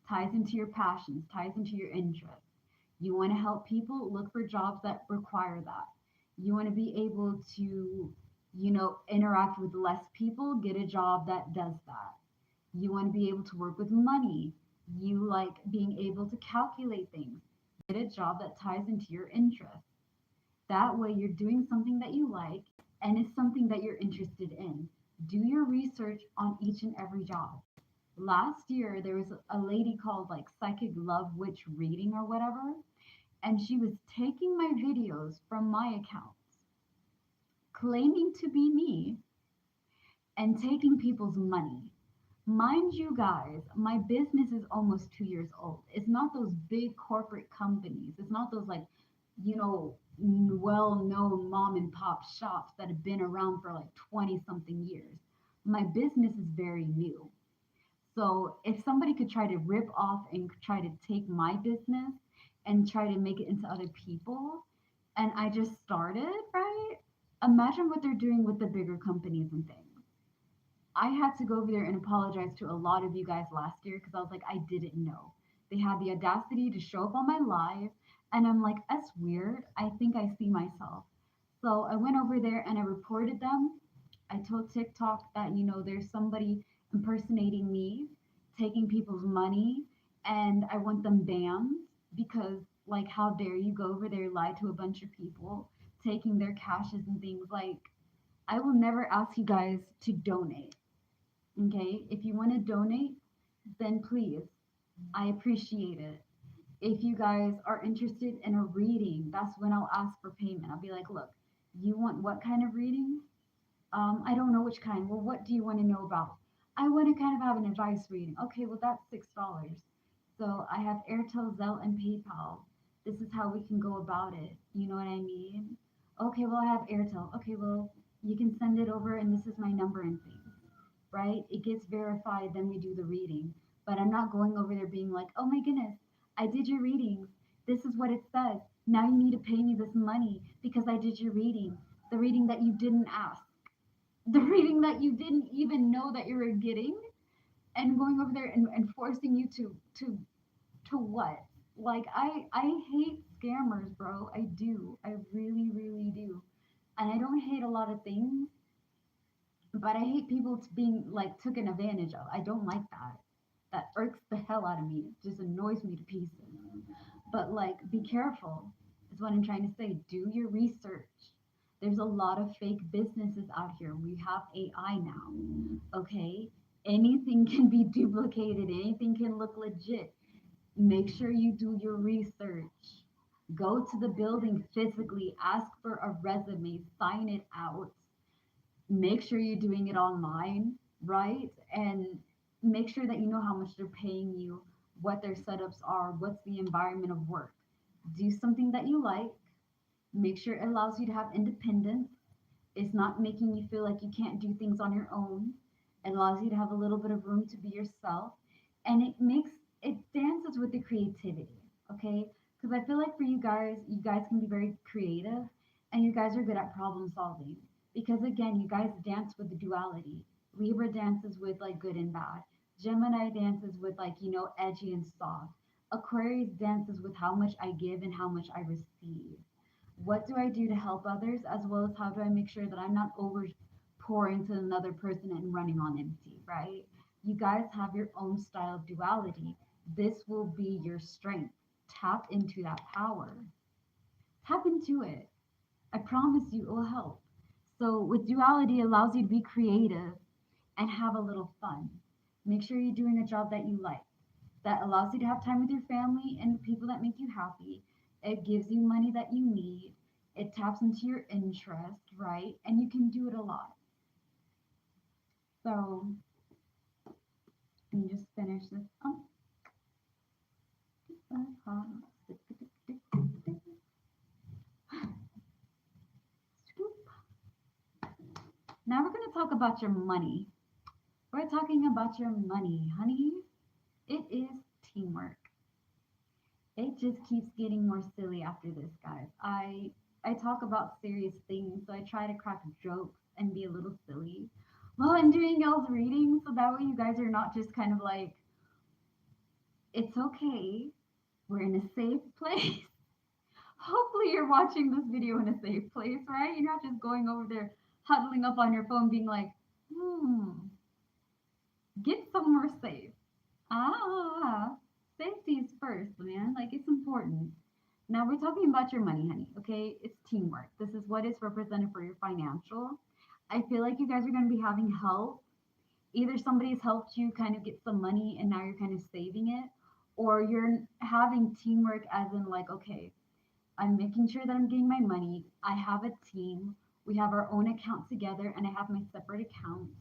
Speaker 1: ties into your passions, ties into your interests. You want to help people, look for jobs that require that. You want to be able to, interact with less people, get a job that does that. You want to be able to work with money. You like being able to calculate things. Get a job that ties into your interests. That way, you're doing something that you like and it's something that you're interested in. Do your research on each and every job. Last year, there was a lady called like Psychic Love Witch Reading or whatever, and she was taking my videos from my accounts, claiming to be me, and taking people's money. Mind you guys, my business is almost 2 years old. It's not those big corporate companies. It's not those like, well-known mom and pop shops that have been around for like 20 something years. My business is very new. So if somebody could try to rip off and try to take my business and try to make it into other people, and I just started, right? Imagine what they're doing with the bigger companies and things. I had to go over there and apologize to a lot of you guys last year because I was like, I didn't know. They had the audacity to show up on my live, and I'm like, that's weird. I think I see myself. So I went over there and I reported them. I told TikTok that, there's somebody impersonating me, taking people's money, and I want them banned because, like, how dare you go over there, lie to a bunch of people, taking their cashes and things. Like, I will never ask you guys to donate. Okay? If you want to donate, then please, I appreciate it. If you guys are interested in a reading, that's when I'll ask for payment. I'll be like, look, you want what kind of reading? I don't know which kind. Well, what do you want to know about? I want to kind of have an advice reading. Okay, well, that's $6. So I have Airtel, Zelle, and PayPal. This is how we can go about it. You know what I mean? Okay, well, I have Airtel. Okay, well, you can send it over, and this is my number and things, right? It gets verified, then we do the reading. But I'm not going over there being like, oh my goodness, I did your readings. This is what it says. Now you need to pay me this money because I did your reading. The reading that you didn't ask, the reading that you didn't even know that you were getting, and going over there and forcing you to what? Like, I hate scammers, bro. I do. I really, really do. And I don't hate a lot of things, but I hate people being like taken advantage of. I don't like that. That irks the hell out of me. It just annoys me to pieces. But like, be careful, is what I'm trying to say. Do your research. There's a lot of fake businesses out here. We have AI now. Okay? Anything can be duplicated, anything can look legit. Make sure you do your research. Go to the building physically, ask for a resume, sign it out. Make sure you're doing it online, right? And make sure that you know how much they're paying you, what their setups are, what's the environment of work. Do something that you like. Make sure it allows you to have independence. It's not making you feel like you can't do things on your own. It allows you to have a little bit of room to be yourself. And it dances with the creativity, okay? Because I feel like for you guys can be very creative and you guys are good at problem solving. Because again, you guys dance with the duality. Libra dances with like good and bad. Gemini dances with like, edgy and soft. Aquarius dances with how much I give and how much I receive. What do I do to help others, as well as how do I make sure that I'm not over pouring to another person and running on empty, right? You guys have your own style of duality. This will be your strength. Tap into that power. Tap into it. I promise you it will help. So with duality, it allows you to be creative and have a little fun. Make sure you're doing a job that you like. That allows you to have time with your family and the people that make you happy. It gives you money that you need. It taps into your interest, right? And you can do it a lot. So, let me just finish this up. Now we're going to talk about your money. We're talking about your money, honey. It is teamwork. It just keeps getting more silly after this, guys. I talk about serious things, so I try to crack jokes and be a little silly while I'm doing y'all's reading, so that way you guys are not just kind of like, it's okay. We're in a safe place. Hopefully you're watching this video in a safe place, right? You're not just going over there huddling up on your phone being like, get somewhere safe. Safety is first, man. Like, it's important. Now we're talking about your money, honey. Okay, it's teamwork. This is what is represented for your financial. I feel like you guys are going to be having help. Either somebody's helped you kind of get some money and now you're kind of saving it, or you're having teamwork as in like, okay, I'm making sure that I'm getting my money. I have a team. We have our own account together and I have my separate accounts.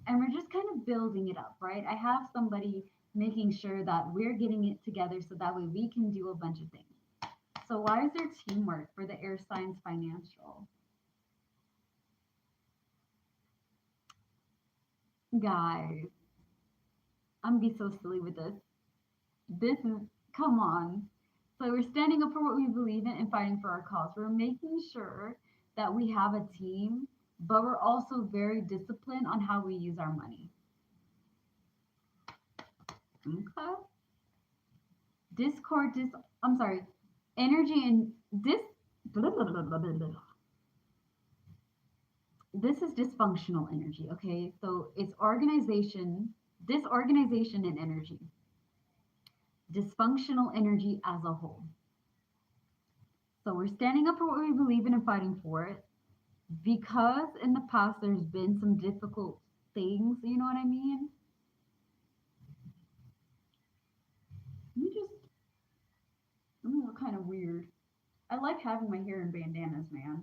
Speaker 1: And we're just kind of building it up, right? I have somebody making sure that we're getting it together so that way we can do a bunch of things. So why is there teamwork for the air signs financial? Guys, I'm gonna be so silly with this. This is, come on. So we're standing up for what we believe in and fighting for our cause. We're making sure that we have a team, but we're also very disciplined on how we use our money. Okay. Discord, I'm sorry, energy and blah, blah, blah, blah, blah, blah. This is dysfunctional energy, okay? So it's disorganization and energy, dysfunctional energy as a whole. So we're standing up for what we believe in and fighting for it because in the past there's been some difficult things, you know what I mean? Let me just, let me look kind of weird. I like having my hair in bandanas, man.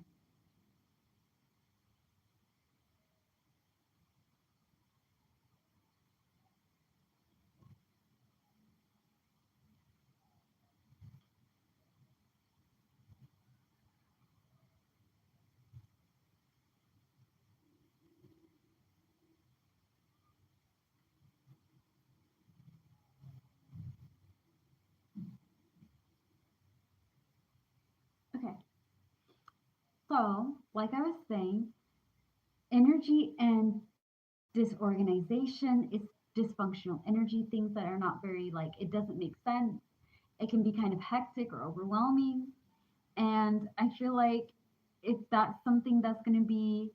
Speaker 1: Okay, so like I was saying, energy and disorganization is dysfunctional energy, things that are not very like, it doesn't make sense. It can be kind of hectic or overwhelming. And I feel like if that's something that's going to be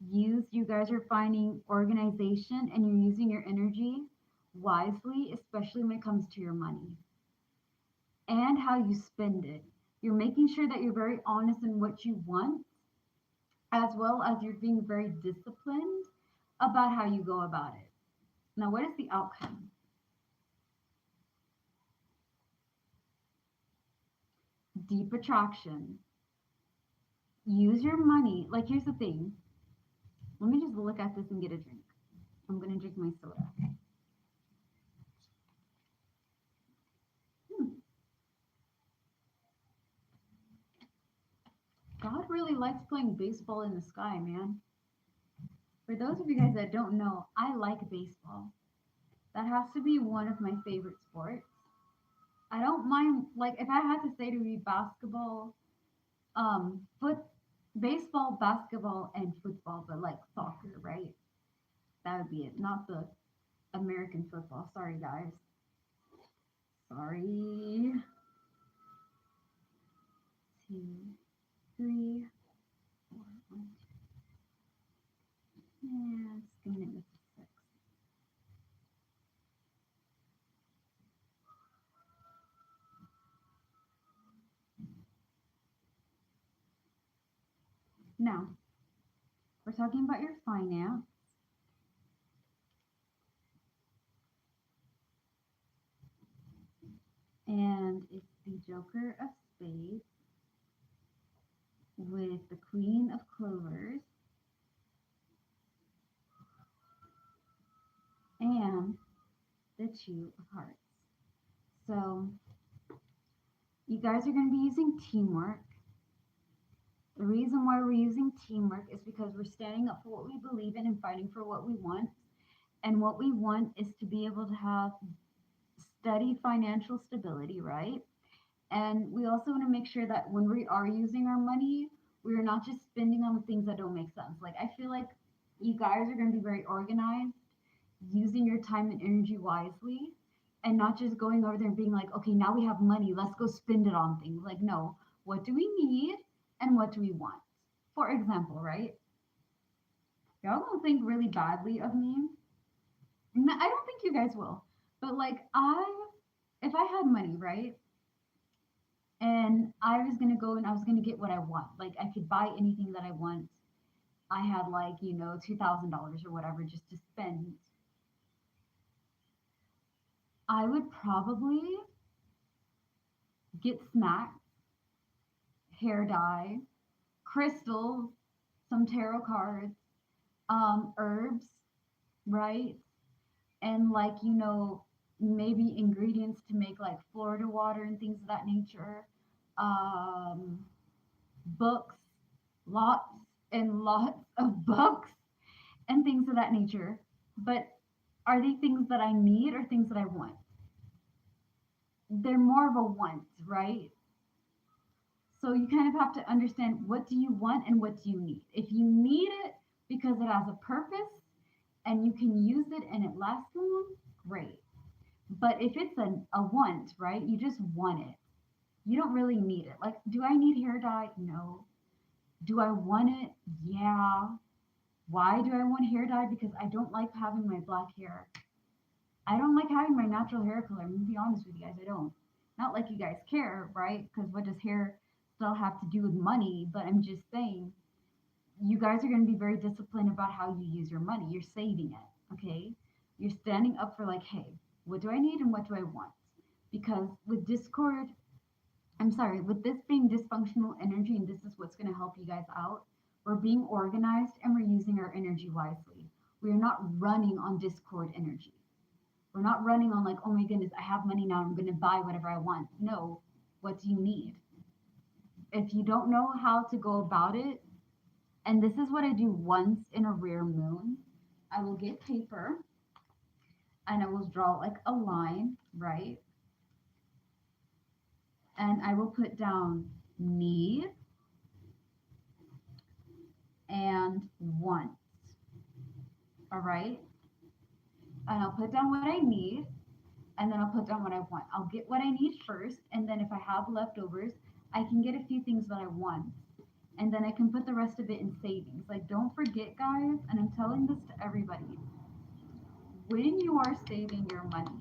Speaker 1: used, you guys are finding organization and you're using your energy wisely, especially when it comes to your money and how you spend it. You're making sure that you're very honest in what you want, as well as you're being very disciplined about how you go about it. Now, what is the outcome? Deep attraction. Use your money. Like, here's the thing. Let me just look at this and get a drink. I'm going to drink my soda. Hmm. God really likes playing baseball in the sky, man. For those of you guys that don't know, I like baseball. That has to be one of my favorite sports. I don't mind, like, if I had to say to be basketball, foot, baseball, basketball, and football, but like soccer, right? That would be it. Not the American football. Sorry, guys. Sorry. Two, three, four, one, two. Yeah, just gonna make this a six. Now, we're talking about your finance, and it's the Joker of Spades with the Queen of Clovers and the Two of Hearts. So, you guys are going to be using teamwork. The reason why we're using teamwork is because we're standing up for what we believe in and fighting for what we want. And what we want is to be able to have steady financial stability, right? And we also want to make sure that when we are using our money, we are not just spending on the things that don't make sense. Like, I feel like you guys are going to be very organized, using your time and energy wisely, and not just going over there and being like, okay, now we have money, let's go spend it on things. Like, no, what do we need and what do we want? For example, right? Y'all gonna think really badly of me. I don't think you guys will. But like, if I had money, right? And I was gonna go and I was gonna get what I want. Like, I could buy anything that I want. I had like, $2,000 or whatever just to spend. I would probably get snacks, hair dye, crystals, some tarot cards, herbs, right? And like, maybe ingredients to make like Florida water and things of that nature. Um, Books, lots and lots of books and things of that nature. But are they things that I need or things that I want? They're more of a want, right? So you kind of have to understand, what do you want and what do you need. If you need it because it has a purpose and you can use it and it lasts long, great. But if it's a want, right? You just want it. You don't really need it. Like, do I need hair dye? No. Do I want it? Yeah. Why do I want hair dye? Because I don't like having my black hair. I don't like having my natural hair color. I'm gonna be honest with you guys. I don't. Not like you guys care, right? Because what does hair still have to do with money? But I'm just saying, you guys are going to be very disciplined about how you use your money. You're saving it, okay? You're standing up for, like, hey, what do I need and what do I want? Because with Discord, I'm sorry, with this being dysfunctional energy, and this is what's going to help you guys out, we're being organized and we're using our energy wisely. We're not running on Discord energy. We're not running on, like, oh my goodness, I have money now, I'm going to buy whatever I want. No, what do you need? If you don't know how to go about it, and this is what I do once in a rare moon, I will get paper and I will draw like a line, right? And I will put down need and wants, all right? And I'll put down what I need and then I'll put down what I want. I'll get what I need first, and then if I have leftovers, I can get a few things that I want. And then I can put the rest of it in savings. Like, don't forget, guys, and I'm telling this to everybody, when you are saving your money,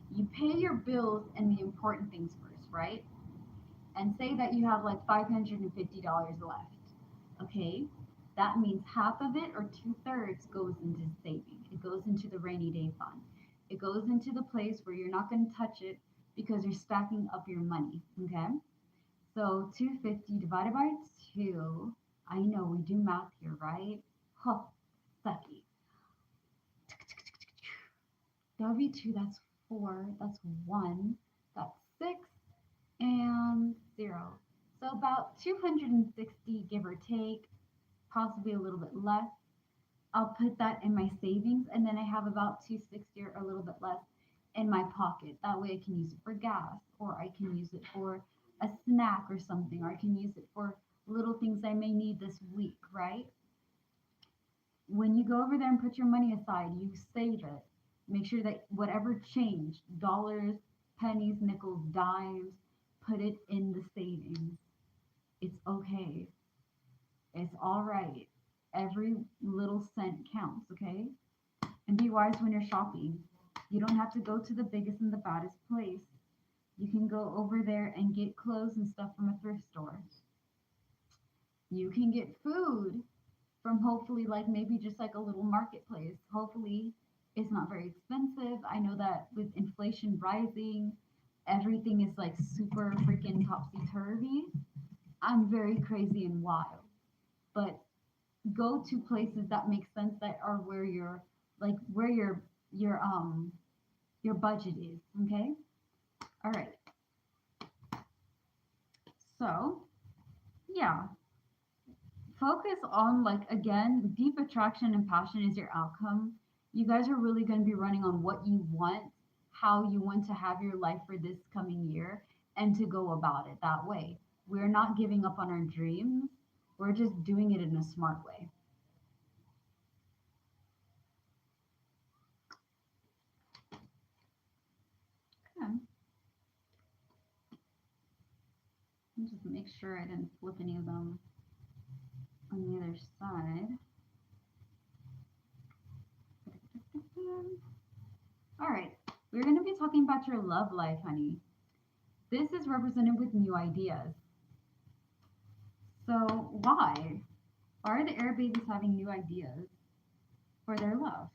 Speaker 1: you pay your bills and the important things first, right? And say that you have like $550 left. Okay? That means half of it or two-thirds goes into saving. It goes into the rainy day fund. It goes into the place where you're not going to touch it because you're stacking up your money. Okay? So 250 divided by 2. I know we do math here, right? Huh, sucky. W2, that's 4, that's 1, that's 6, and 0. So about 260, give or take, possibly a little bit less. I'll put that in my savings, and then I have about 260 or a little bit less in my pocket. That way I can use it for gas, or I can use it for a snack or something, or I can use it for little things I may need this week, right? When you go over there and put your money aside, you save it. Make sure that whatever change, dollars, pennies, nickels, dimes, put it in the savings. It's okay. It's all right. Every little cent counts, okay? And be wise when you're shopping. You don't have to go to the biggest and the baddest place. You can go over there and get clothes and stuff from a thrift store. You can get food from, hopefully, like, maybe just like a little marketplace. Hopefully it's not very expensive. I know that with inflation rising, everything is like super freaking topsy turvy. I'm very crazy and wild, but go to places that make sense, that are where your, like, where your budget is. Okay. All right. So yeah, focus on, like, again, deep attraction and passion is your outcome. You guys are really going to be running on what you want, how you want to have your life for this coming year, and to go about it that way. We're not giving up on our dreams, we're just doing it in a smart way. Okay. Let me just make sure I didn't flip any of them on the other side. All right, we're going to be talking about your love life, honey. This is represented with new ideas. So why are the air babies having new ideas for their love?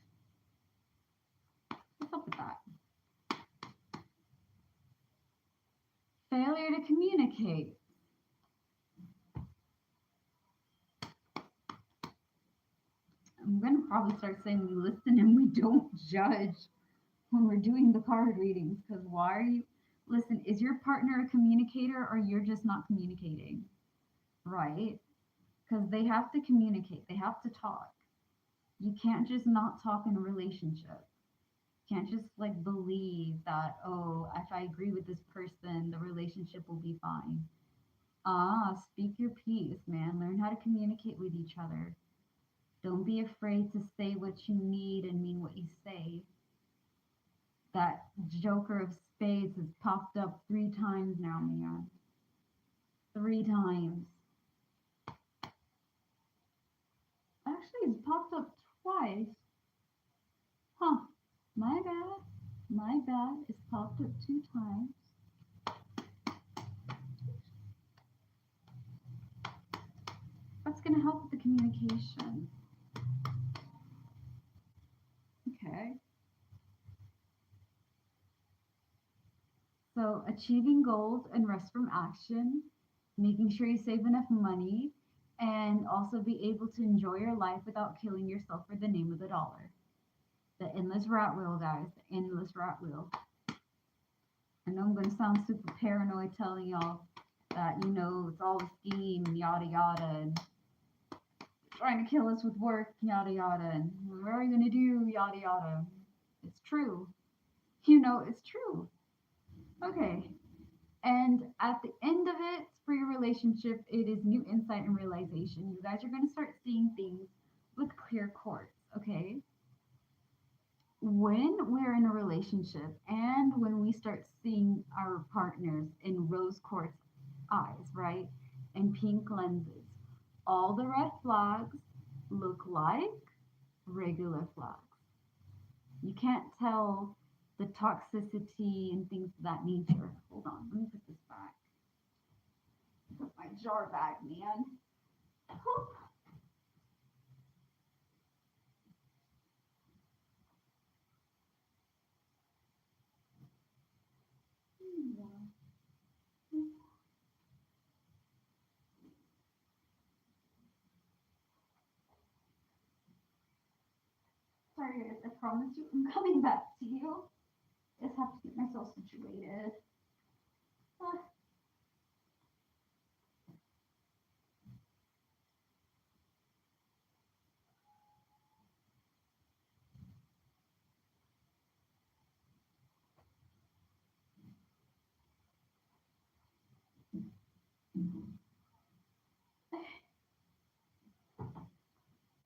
Speaker 1: What's up with that? Failure to communicate. I'm going to probably start saying we listen and we don't judge when we're doing the card readings, because why are you, listen, is your partner a communicator or you're just not communicating? Right? Because they have to communicate, they have to talk. You can't just not talk in a relationship. You can't just, like, believe that, oh, if I agree with this person, the relationship will be fine. Speak your piece, man. Learn how to communicate with each other. Don't be afraid to say what you need and mean what you say.
Speaker 2: That Joker of Spades has popped up 3 times now, man. 3 times. Actually, it's popped up twice. Huh. My bad. My bad. It's popped up 2 times. That's going to help with the communication. Okay. So, achieving goals and rest from action, making sure you save enough money, and also be able to enjoy your life without killing yourself for the name of the dollar. The endless rat wheel, guys. The endless rat wheel. I know I'm going to sound super paranoid telling y'all that, it's all a scheme, yada yada, and trying to kill us with work, yada yada, and what are you going to do, yada yada. It's true. It's true. Okay. And at the end of it, for your relationship, it is new insight and realization. You guys are going to start seeing things with clear quartz, okay? When we're in a relationship and when we start seeing our partners in rose quartz eyes, right? And pink lenses, all the red flags look like regular flags. You can't tell the toxicity and things of that nature. Hold on, let me put this back. Put my jar back, man. Whew. Sorry, guys. I promise you, I'm coming back to you. Just have to get myself situated. Ah,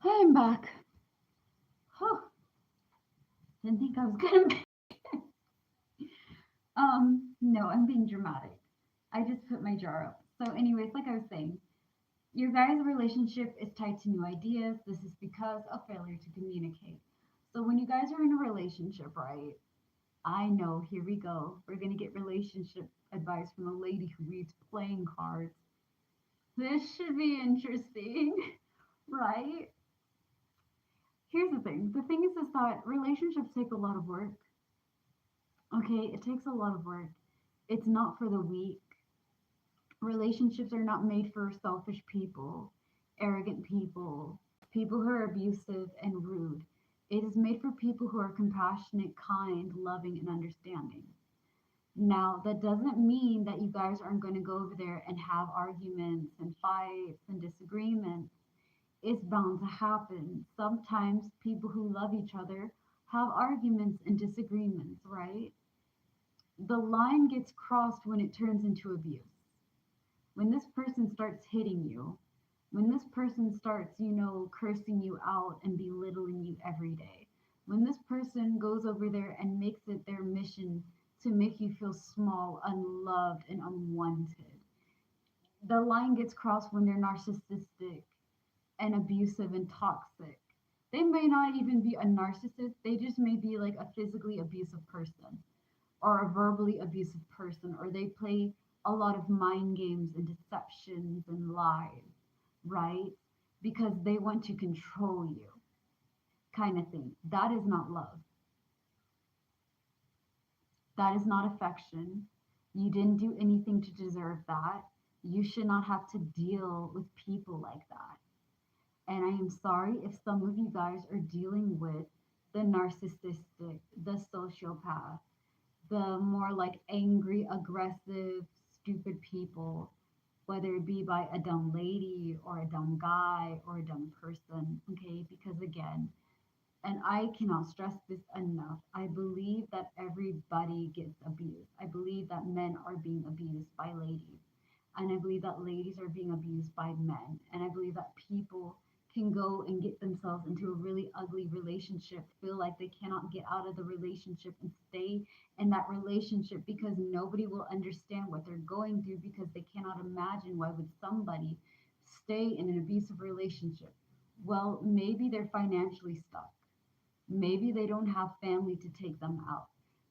Speaker 2: I'm back. Huh. Didn't think I was gonna be. No, I'm being dramatic. I just put my jar up. So, anyways, like I was saying, your guys' relationship is tied to new ideas. This is because of failure to communicate. So, when you guys are in a relationship, right? I know, here we go. We're gonna get relationship advice from a lady who reads playing cards. This should be interesting, right? Here's the thing. The thing is that relationships take a lot of work. Okay, it takes a lot of work. It's not for the weak. Relationships are not made for selfish people, arrogant people, people who are abusive and rude. It is made for people who are compassionate, kind, loving, and understanding. Now, that doesn't mean that you guys aren't going to go over there and have arguments and fights and disagreements. It's bound to happen. Sometimes people who love each other have arguments and disagreements, right? The line gets crossed when it turns into abuse. When this person starts hitting you, when this person starts, cursing you out and belittling you every day, when this person goes over there and makes it their mission to make you feel small, unloved, and unwanted, the line gets crossed when they're narcissistic and abusive and toxic. They may not even be a narcissist, they just may be like a physically abusive person or a verbally abusive person, or they play a lot of mind games and deceptions and lies, right? Because they want to control you, kind of thing. That is not love. That is not affection. You didn't do anything to deserve that. You should not have to deal with people like that. And I am sorry if some of you guys are dealing with the narcissistic, the sociopath, the more like angry, aggressive, stupid people, whether it be by a dumb lady or a dumb guy or a dumb person, okay? Because again, and I cannot stress this enough, I believe that everybody gets abused. I believe that men are being abused by ladies. And I believe that ladies are being abused by men. And I believe that people can go and get themselves into a really ugly relationship, feel like they cannot get out of the relationship and stay in that relationship because nobody will understand what they're going through because they cannot imagine why would somebody stay in an abusive relationship. Well, maybe they're financially stuck. Maybe they don't have family to take them out.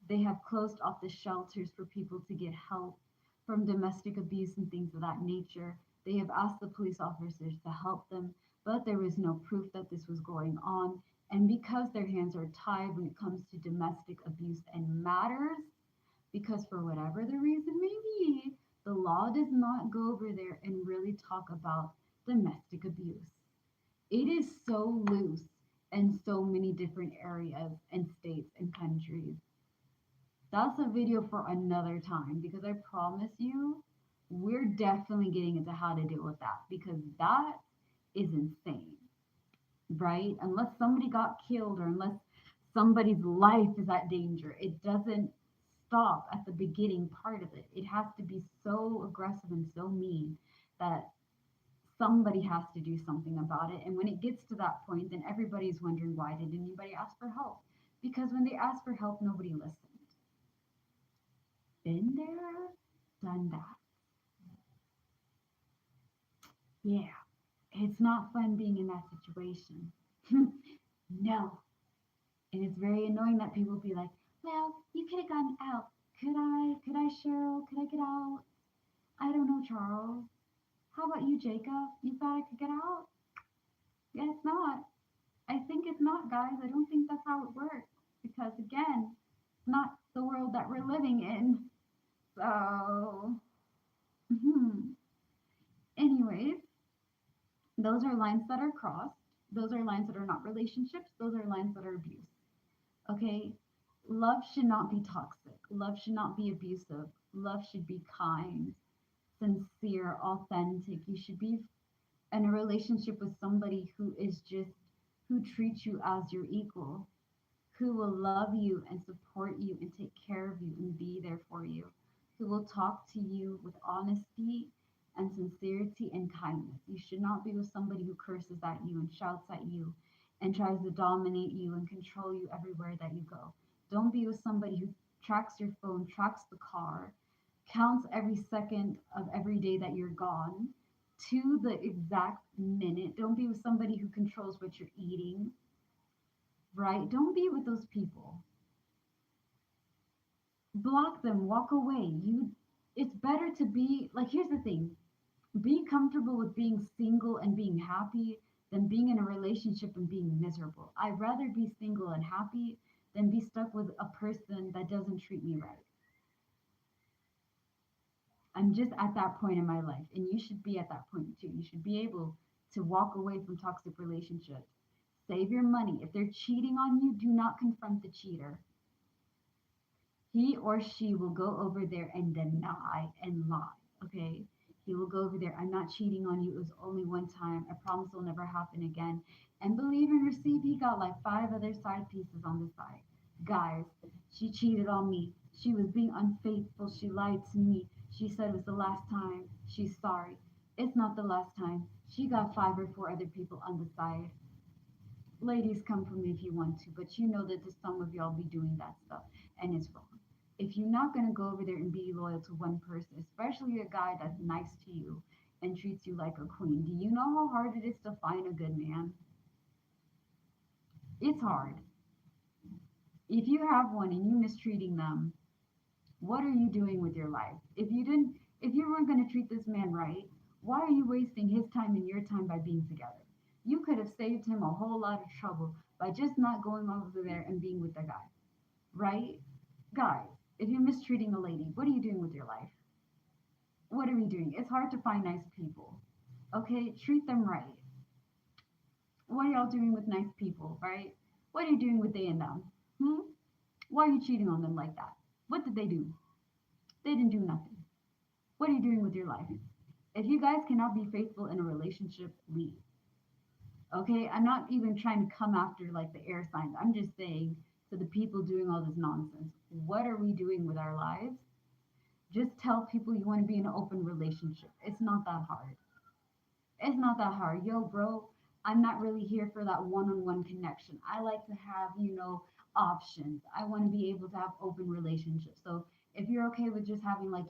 Speaker 2: They have closed off the shelters for people to get help from domestic abuse and things of that nature. They have asked the police officers to help them, but there was no proof that this was going on. And because their hands are tied when it comes to domestic abuse and matters, because for whatever the reason may be, the law does not go over there and really talk about domestic abuse. It is so loose in so many different areas and states and countries. That's a video for another time because I promise you, we're definitely getting into how to deal with that because that is insane, right? Unless somebody got killed or unless somebody's life is at danger, it doesn't stop at the beginning part of it. It has to be so aggressive and so mean that somebody has to do something about it. And when it gets to that point, then everybody's wondering why did anybody ask for help? Because when they asked for help, nobody listened. Been there, done that. Yeah, it's not fun being in that situation. No. And it's very annoying that people be like, well, you could have gotten out. Could I? Could I, Cheryl? Could I get out? I don't know, Charles. How about you, Jacob? You thought I could get out? Yeah, it's not. I think it's not, guys. I don't think that's how it works. Because again, it's not the world that we're living in. So, mhm. Anyways, those are lines that are crossed. Those are lines that are not relationships. Those are lines that are abuse. Okay? Love should not be toxic. Love should not be abusive. Love should be kind, sincere, authentic. You should be in a relationship with somebody who is just, who treats you as your equal, who will love you and support you and take care of you and be there for you, who will talk to you with honesty and sincerity and kindness. You should not be with somebody who curses at you and shouts at you and tries to dominate you and control you everywhere that you go. Don't be with somebody who tracks your phone, tracks the car, counts every second of every day that you're gone to the exact minute. Don't be with somebody who controls what you're eating, right? Don't be with those people. Block them, walk away. It's better to be like, here's the thing. Be comfortable with being single and being happy than being in a relationship and being miserable. I'd rather be single and happy than be stuck with a person that doesn't treat me right. I'm just at that point in my life, and you should be at that point too. You should be able to walk away from toxic relationships. Save your money. If they're cheating on you, do not confront the cheater. He or she will go over there and deny and lie. Okay? He will go over there. I'm not cheating on you. It was only one time. I promise it'll never happen again. And believe and receive, he got like five other side pieces on the side. Guys, she cheated on me. She was being unfaithful. She lied to me. She said it was the last time. She's sorry. It's not the last time. She got five or four other people on the side. Ladies, come for me if you want to, but you know that some of y'all be doing that stuff, and it's wrong. If you're not going to go over there and be loyal to one person, especially a guy that's nice to you and treats you like a queen, do you know how hard it is to find a good man? It's hard. If you have one and you mistreating them, what are you doing with your life? If you weren't going to treat this man right, why are you wasting his time and your time by being together? You could have saved him a whole lot of trouble by just not going over there and being with the guy, right? Guys, if you're mistreating a lady, what are you doing with your life? What are we doing? It's hard to find nice people. Okay, treat them right. What are y'all doing with nice people, right? What are you doing with they and them? Hmm? Why are you cheating on them like that? What did they do? They didn't do nothing. What are you doing with your life? If you guys cannot be faithful in a relationship, leave. Okay, I'm not even trying to come after like the air signs. I'm just saying to the people doing all this nonsense, what are we doing with our lives? Just tell people you want to be in an open relationship. It's not that hard. It's not that hard. Yo, bro, I'm not really here for that one-on-one connection. I like to have, options. I want to be able to have open relationships. So if you're okay with just having like,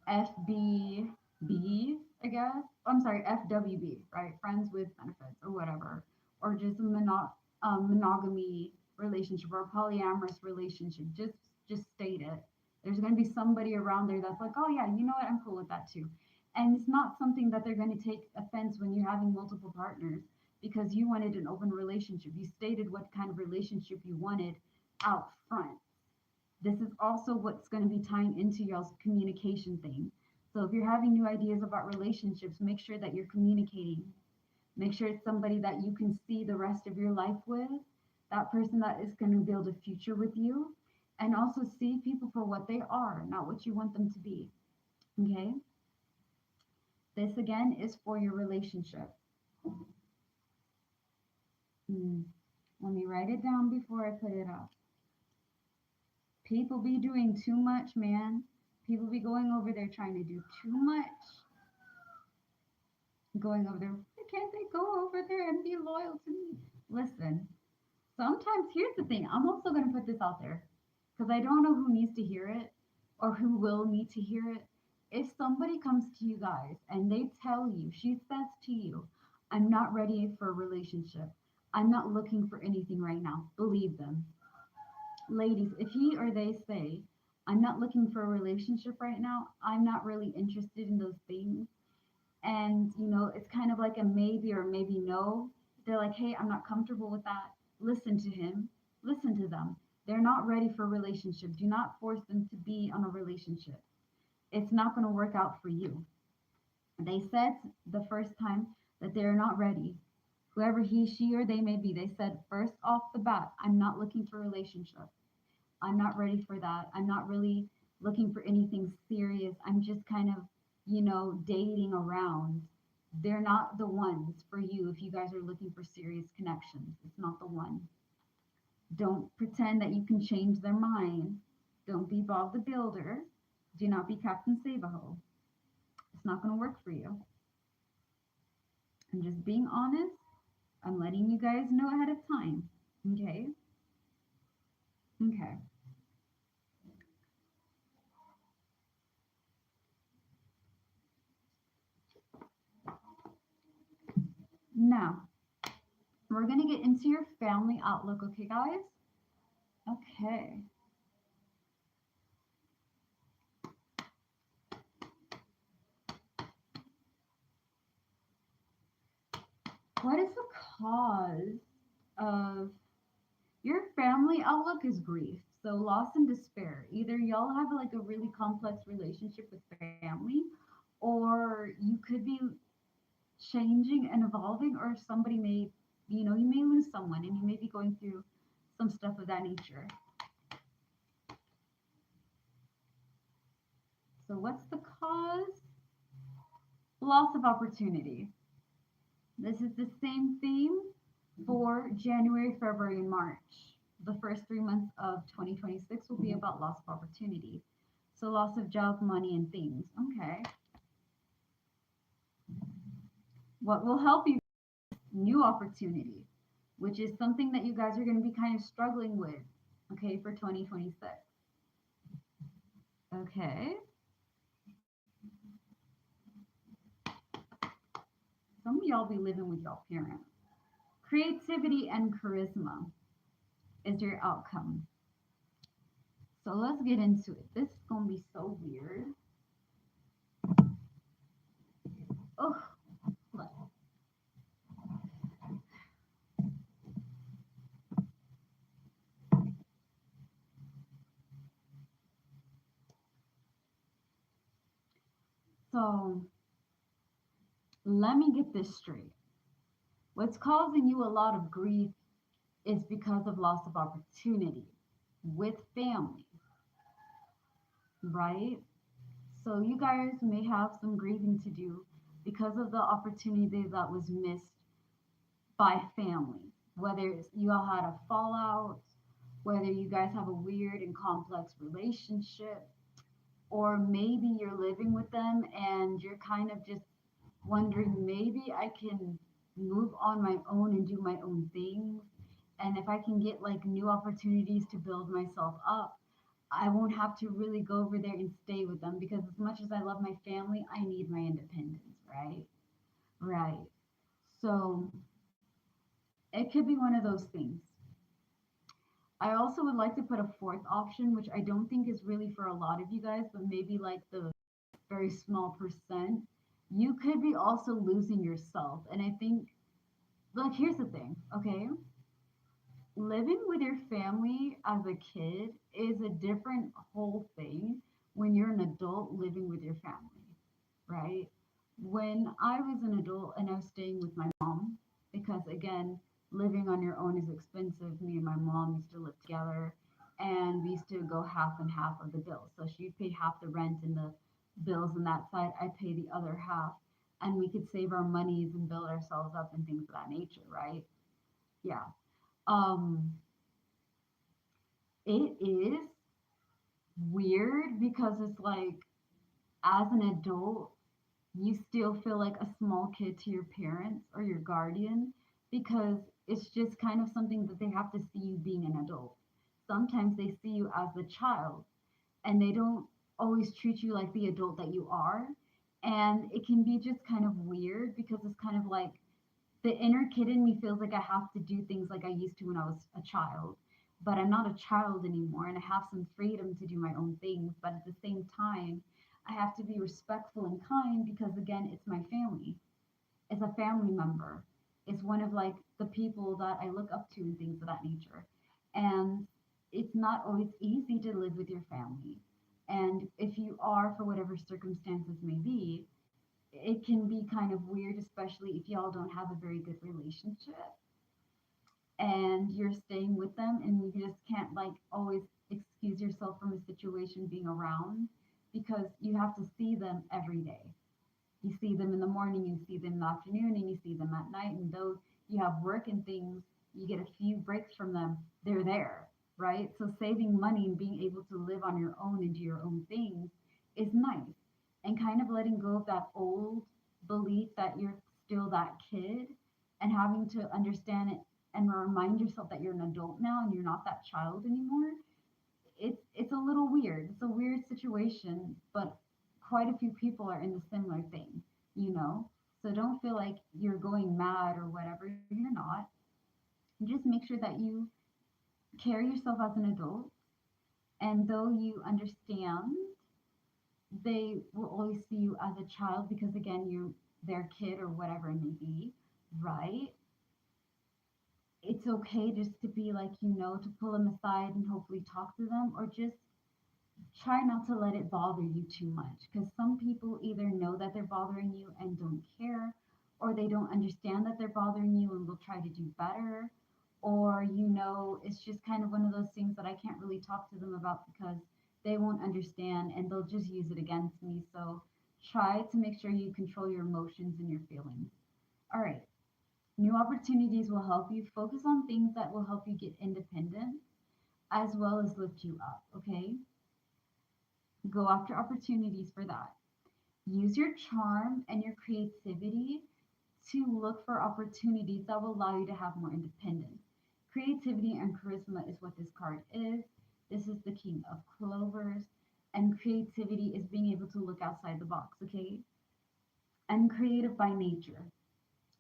Speaker 2: FBB, I guess. I'm sorry, FWB, right? Friends with benefits or whatever, or just a monogamy relationship or a polyamorous relationship. Just state it. There's going to be somebody around there that's like, oh yeah, you know what? I'm cool with that too. And it's not something that they're going to take offense when you're having multiple partners because you wanted an open relationship. You stated what kind of relationship you wanted out front. This is also what's going to be tying into y'all's communication thing. So if you're having new ideas about relationships, make sure that you're communicating. Make sure it's somebody that you can see the rest of your life with, that person that is going to build a future with you, and also see people for what they are, not what you want them to be. Okay? This again is for your relationship. Mm. Let me write it down before I put it up. People be doing too much, man. People be going over there trying to do too much. Going over there, why can't they go over there and be loyal to me? Listen, sometimes here's the thing. I'm also going to put this out there because I don't know who needs to hear it or who will need to hear it. If somebody comes to you guys and they tell you, she says to you, I'm not ready for a relationship. I'm not looking for anything right now. Believe them. Ladies, if he or they say, I'm not looking for a relationship right now, I'm not really interested in those things, and it's kind of like a maybe or maybe no, they're like, hey, I'm not comfortable with that. Listen to him, listen to them. They're not ready for a relationship. Do not force them to be on a relationship. It's not going to work out for you. They said the first time that they're not ready. Whoever he, she, or they may be, they said first off the bat, I'm not looking for a relationship. I'm not ready for that. I'm not really looking for anything serious. I'm just kind of, dating around. They're not the ones for you if you guys are looking for serious connections. It's not the one. Don't pretend that you can change their mind. Don't be Bob the Builder. Do not be Captain Save-A-Ho. It's not going to work for you. I'm just being honest. I'm letting you guys know ahead of time. Okay? Okay. Now, we're going to get into your family outlook, okay, guys? Okay. What is the cause of your family outlook is grief? So loss and despair. Either y'all have like a really complex relationship with family, or you could be changing and evolving, or somebody may, you may lose someone and you may be going through some stuff of that nature. So what's the cause? Loss of opportunity. This is the same theme for January, February, and March. The first 3 months of 2026 will be about loss of opportunity. So loss of job, money, and things. Okay. What will help you? New opportunity, which is something that you guys are going to be kind of struggling with, okay, for 2026. Okay. Some of y'all be living with y'all parents. Creativity and charisma is your outcome. So let's get into it. This is going to be so weird. Oh, so let me get this straight. What's causing you a lot of grief is because of loss of opportunity with family, right? So you guys may have some grieving to do because of the opportunity that was missed by family. Whether you all had a fallout, whether you guys have a weird and complex relationship, or maybe you're living with them and you're kind of just wondering maybe I can move on my own and do my own things. And if I can get like new opportunities to build myself up, I won't have to really go over there and stay with them because as much as I love my family, I need my independence, right? Right. So it could be one of those things. I also would like to put a fourth option, which I don't think is really for a lot of you guys, but maybe like the very small percent. You could be also losing yourself. And I think, like, here's the thing, okay? Living with your family as a kid is a different whole thing when you're an adult living with your family, right? When I was an adult and I was staying with my mom, because again, living on your own is expensive. Me and my mom used to live together and we used to go half and half of the bills. So she'd pay half the rent and the bills on that side, I'd pay the other half. And we could save our monies and build ourselves up and things of that nature, right? Yeah. Um, it is weird because it's like as an adult, you still feel like a small kid to your parents or your guardian because it's just kind of something that they have to see you being an adult. Sometimes they see you as the child and they don't always treat you like the adult that you are. And it can be just kind of weird because it's kind of like the inner kid in me feels like I have to do things like I used to when I was a child. But I'm not a child anymore and I have some freedom to do my own things. But at the same time, I have to be respectful and kind because, again, it's my family. It's a family member. It's one of like the people that I look up to and things of that nature. And it's not always easy to live with your family. And if you are, for whatever circumstances may be, it can be kind of weird, especially if y'all don't have a very good relationship and you're staying with them and you just can't like always excuse yourself from a situation being around because you have to see them every day. You see them in the morning, you see them in the afternoon, and you see them at night. And though you have work and things, you get a few breaks from them, they're there, right? So saving money and being able to live on your own and do your own things is nice. And kind of letting go of that old belief that you're still that kid and having to understand it and remind yourself that you're an adult now and you're not that child anymore. It's a little weird. It's a weird situation, but quite a few people are in the similar thing, you know. So don't feel like you're going mad or whatever. You're not. Just make sure that you carry yourself as an adult, and though you understand, they will always see you as a child because again, you're their kid or whatever it may be, right? It's okay just to be like, to pull them aside and hopefully talk to them or just try not to let it bother you too much because some people either know that they're bothering you and don't care, or they don't understand that they're bothering you and will try to do better, or it's just kind of one of those things that I can't really talk to them about because they won't understand and they'll just use it against me. So try to make sure you control your emotions and your feelings. All right. New opportunities will help you focus on things that will help you get independent as well as lift you up. Okay. Go after opportunities for that. Use your charm and your creativity to look for opportunities that will allow you to have more independence. Creativity and charisma is what this card is. This is the King of Clovers. And creativity is being able to look outside the box, okay? I'm creative by nature.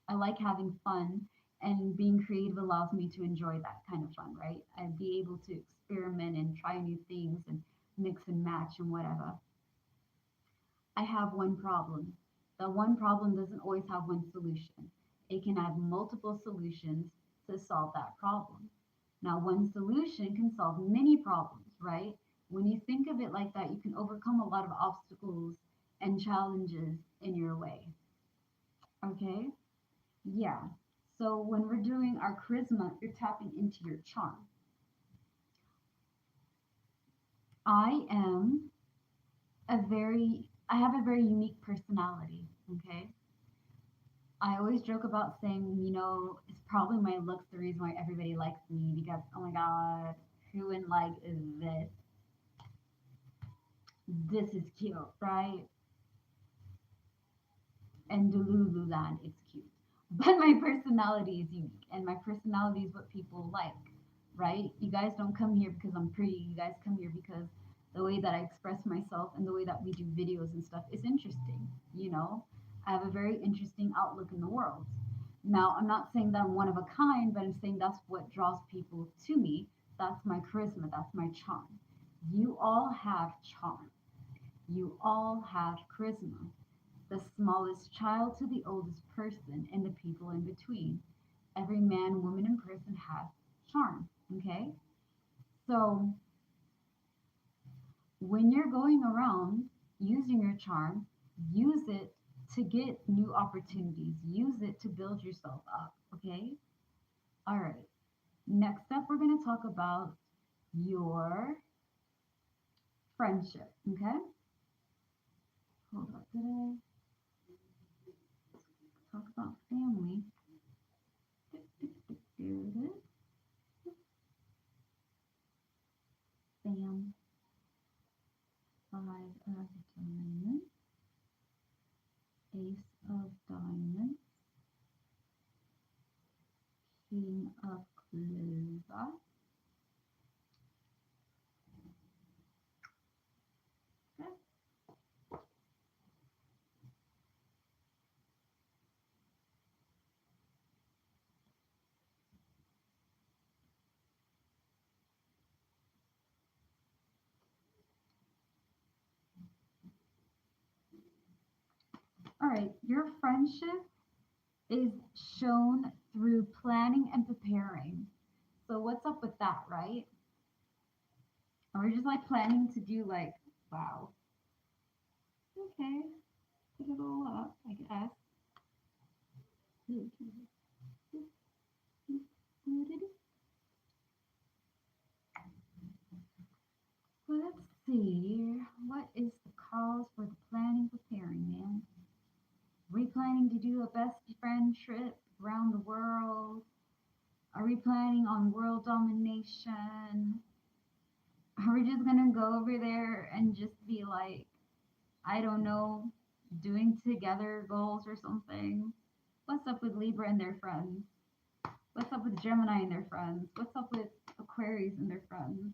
Speaker 2: I like having fun, and being creative allows me to enjoy that kind of fun, right? I'd be able to experiment and try new things and mix and match and whatever. I have one problem. The one problem doesn't always have one solution. It can have multiple solutions to solve that problem. Now, one solution can solve many problems, right? When you think of it like that, you can overcome a lot of obstacles and challenges in your way. Okay? Yeah. So when we're doing our charisma, you're tapping into your charm. I am I have a very unique personality. Okay. I always joke about saying, it's probably my looks the reason why everybody likes me because, oh my God, who in like is this? This is cute, right? and Delulu land, it's cute. But my personality is unique, and my personality is what people like, right? You guys don't come here because I'm pretty. You guys come here because the way that I express myself and the way that we do videos and stuff is interesting. You know, I have a very interesting outlook in the world. Now, I'm not saying that I'm one of a kind, but I'm saying that's what draws people to me. That's my charisma, that's my charm. You all have charm. You all have charisma. The smallest child to the oldest person and the people in between. Every man, woman, and person has charm. Okay? So when you're going around using your charm, use it to get new opportunities, use it to build yourself up. Okay? All right. Next up, we're going to talk about your friendship. Okay? Hold up. Did I talk about family? There it is. Bam. Five of diamonds. Ace of diamonds. King of clover. Okay. All right. Your friendship is shown through planning and preparing. So what's up with that, right? Are we just like planning to do like, wow, okay, put it all up, I guess. Let's see. What is the cause for the planning preparing, man? Are we planning to do a best friend trip around the world? Are we planning on world domination? Are we just gonna go over there and just be like, I don't know, doing together goals or something? What's up with Libra and their friends? What's up with Gemini and their friends? What's up with Aquarius and their friends?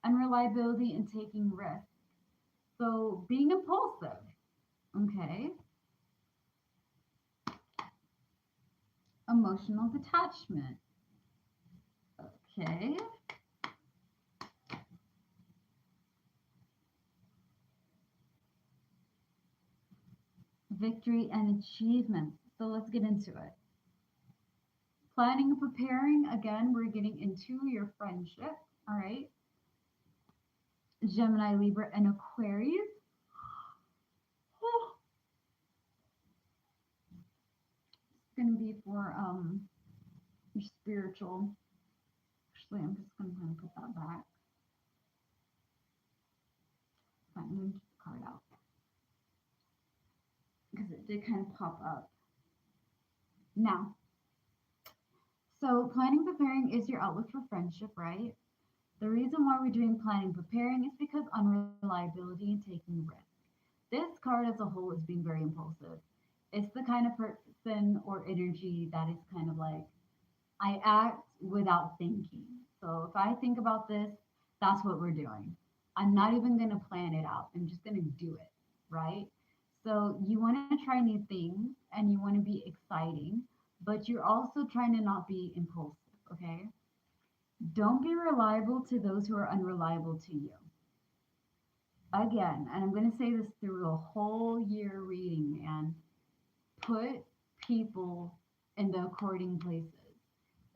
Speaker 2: Unreliability and taking risks. So being impulsive. Okay. Emotional detachment. Okay. Victory and achievement. So let's get into it. Planning and preparing. Again, we're getting into your friendship. All right. Gemini, Libra, and Aquarius. It's gonna be for your spiritual. Actually, I'm just gonna kind of put that back. Fine, I'm gonna keep the card out because it did kind of pop up. Now, so planning preparing is your outlook for friendship, right? The reason why we're doing planning preparing is because unreliability and taking risk. This card as a whole is being very impulsive. It's the kind of person or energy that is kind of like, I act without thinking. So if I think about this, that's what we're doing. I'm not even going to plan it out. I'm just going to do it, right? So you want to try new things and you want to be exciting, but you're also trying to not be impulsive, okay? Don't be reliable to those who are unreliable to you. Again, and I'm going to say this through the whole year reading, man, put people in the according places.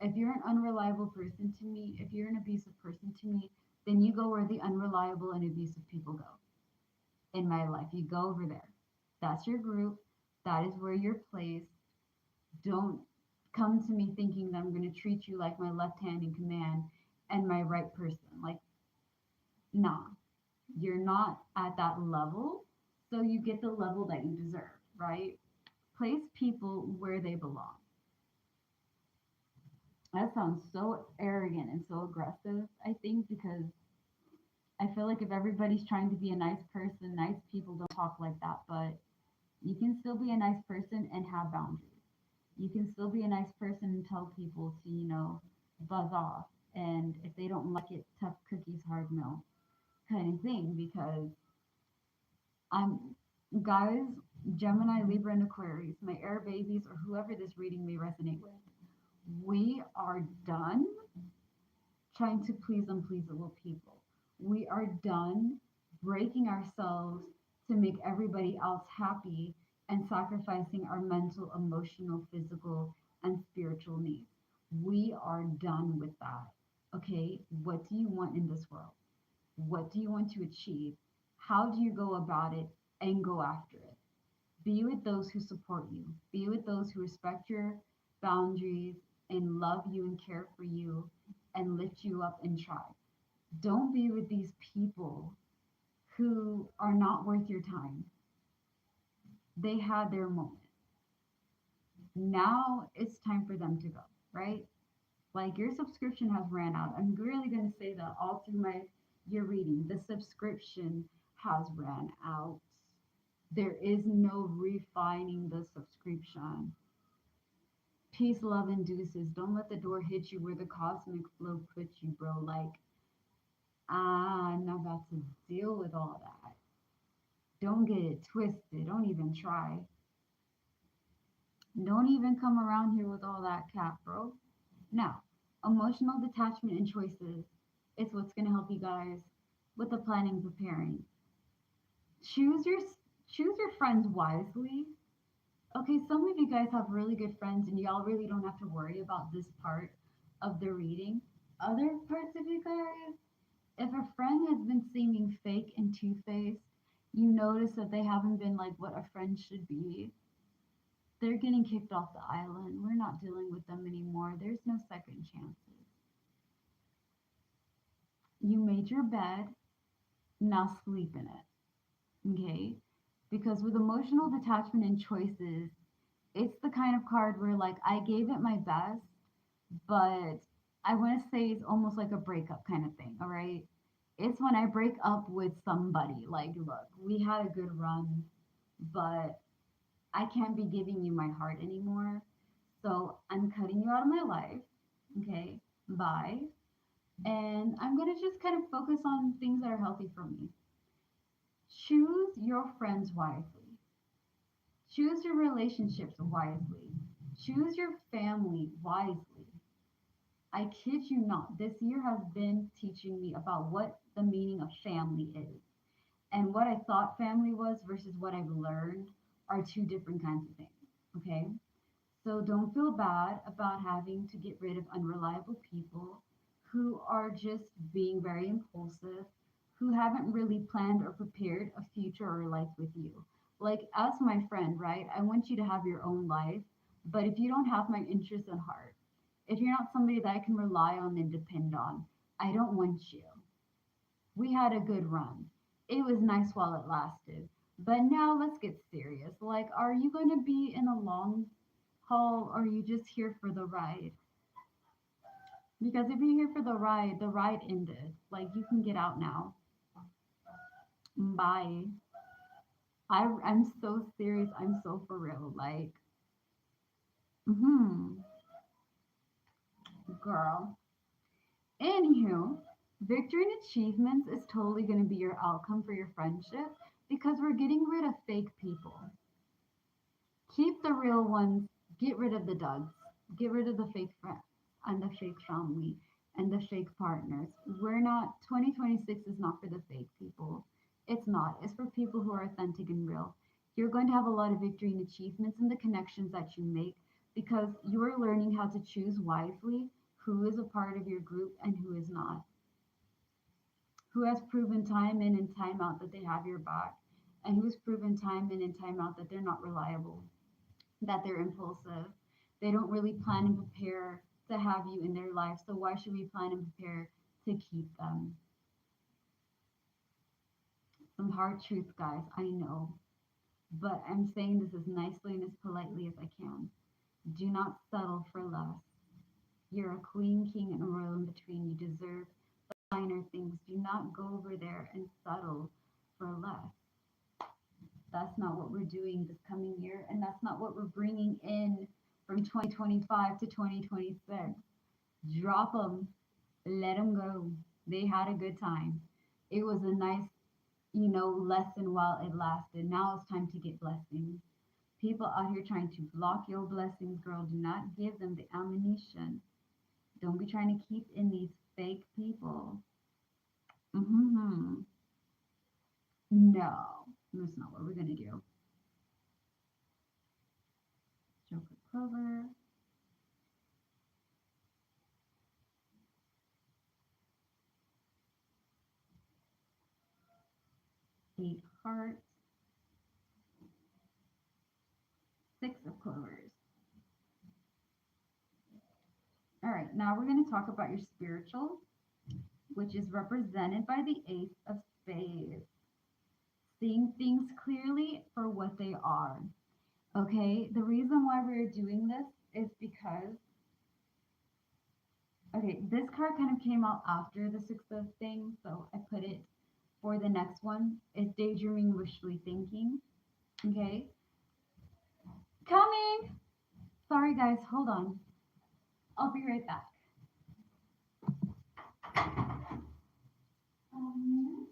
Speaker 2: If you're an unreliable person to me, if you're an abusive person to me, then you go where the unreliable and abusive people go in my life. You go over there. That's your group. That is where you're placed. Don't come to me thinking that I'm going to treat you like my left hand in command and my right person. Like, nah, you're not at that level. So you get the level that you deserve, right? Place people where they belong. That sounds so arrogant and so aggressive, I think, because I feel like if everybody's trying to be a nice person, nice people don't talk like that. But You can still be a nice person and have boundaries. You can still be a nice person and tell people to, buzz off. And if they don't like it, tough cookies, hard no kind of thing. Because I'm, guys, Gemini, Libra, and Aquarius, my air babies, or whoever this reading may resonate with, we are done trying to please unpleasable people. We are done breaking ourselves to make everybody else happy and sacrificing our mental, emotional, physical, and spiritual needs. We are done with that. Okay? What do you want in this world? What do you want to achieve? How do you go about it and go after it? Be with those who support you. Be with those who respect your boundaries and love you and care for you and lift you up and try. Don't be with these people who are not worth your time. They had their moment. Now it's time for them to go, right? Like your subscription has ran out. I'm really going to say that all through my year reading. The subscription has ran out. There is no refining the subscription. Peace, love, and deuces. Don't let the door hit you where the cosmic flow puts you, bro. Like, I'm not about to deal with all that. Don't get it twisted. Don't even try. Don't even come around here with all that cap, bro. Now, emotional detachment and choices is what's going to help you guys with the planning preparing. Choose your choose your friends wisely. Okay, some of you guys have really good friends and y'all really don't have to worry about this part of the reading. Other parts of you guys, if a friend has been seeming fake and two-faced, you notice that they haven't been like what a friend should be. They're getting kicked off the island. We're not dealing with them anymore. There's no second chances. You made your bed, now sleep in it. Okay? Because with emotional detachment and choices, it's the kind of card where like I gave it my best, but I want to say it's almost like a breakup kind of thing, all right? It's when I break up with somebody, like, look, we had a good run, but I can't be giving you my heart anymore. So I'm cutting you out of my life, okay? Bye. And I'm going to just kind of focus on things that are healthy for me. Choose your friends wisely. Choose your relationships wisely. Choose your family wisely. I kid you not, this year has been teaching me about what the meaning of family is. And what I thought family was versus what I've learned are two different kinds of things. Okay? So don't feel bad about having to get rid of unreliable people who are just being very impulsive, who haven't really planned or prepared a future or life with you. Like, as my friend, right? I want you to have your own life, but if you don't have my interests at heart, if you're not somebody that I can rely on and depend on, I don't want you. We had a good run. It was nice while it lasted. But now let's get serious. Like, are you going to be in a long haul or are you just here for the ride? Because if you're here for the ride ended. Like, you can get out now. Bye. I'm so serious. I'm so for real. Like, hmm, girl. Anywho, victory and achievements is totally going to be your outcome for your friendship because we're getting rid of fake people. Keep the real ones, get rid of the duds, get rid of the fake friends and the fake family and the fake partners. We're not, 2026 is not for the fake people. It's not. It's for people who are authentic and real. You're going to have a lot of victory and achievements in the connections that you make because you're learning how to choose wisely who is a part of your group and who is not, who has proven time in and time out that they have your back, and who's proven time in and time out that they're not reliable, that they're impulsive. They don't really plan and prepare to have you in their life. So why should we plan and prepare to keep them? Some hard truths, guys, I know. But I'm saying this as nicely and as politely as I can. Do not settle for less. You're a queen, king, and a royal in between. You deserve finer things. Do not go over there and settle for less. That's not what we're doing this coming year, and that's not what we're bringing in from 2025 to 2026. Drop them, let them go. They had a good time. It was a nice, lesson while it lasted. Now it's time to get blessings. People out here trying to block your blessings, girl. Do not give them the ammunition. Don't be trying to keep in these fake people. Mm-hmm. No, that's not what we're gonna do. Joker Clover, 8 hearts, 6 of clovers. All right, now we're gonna talk about your spiritual, which is represented by the Ace of Spades. Seeing things clearly for what they are. Okay, the reason why we're doing this is because, okay, this card kind of came out after the six of things, so I put it for the next one. Is daydreaming, wishfully thinking. Okay, coming. Sorry, guys, hold on. I'll be right back.
Speaker 1: Um,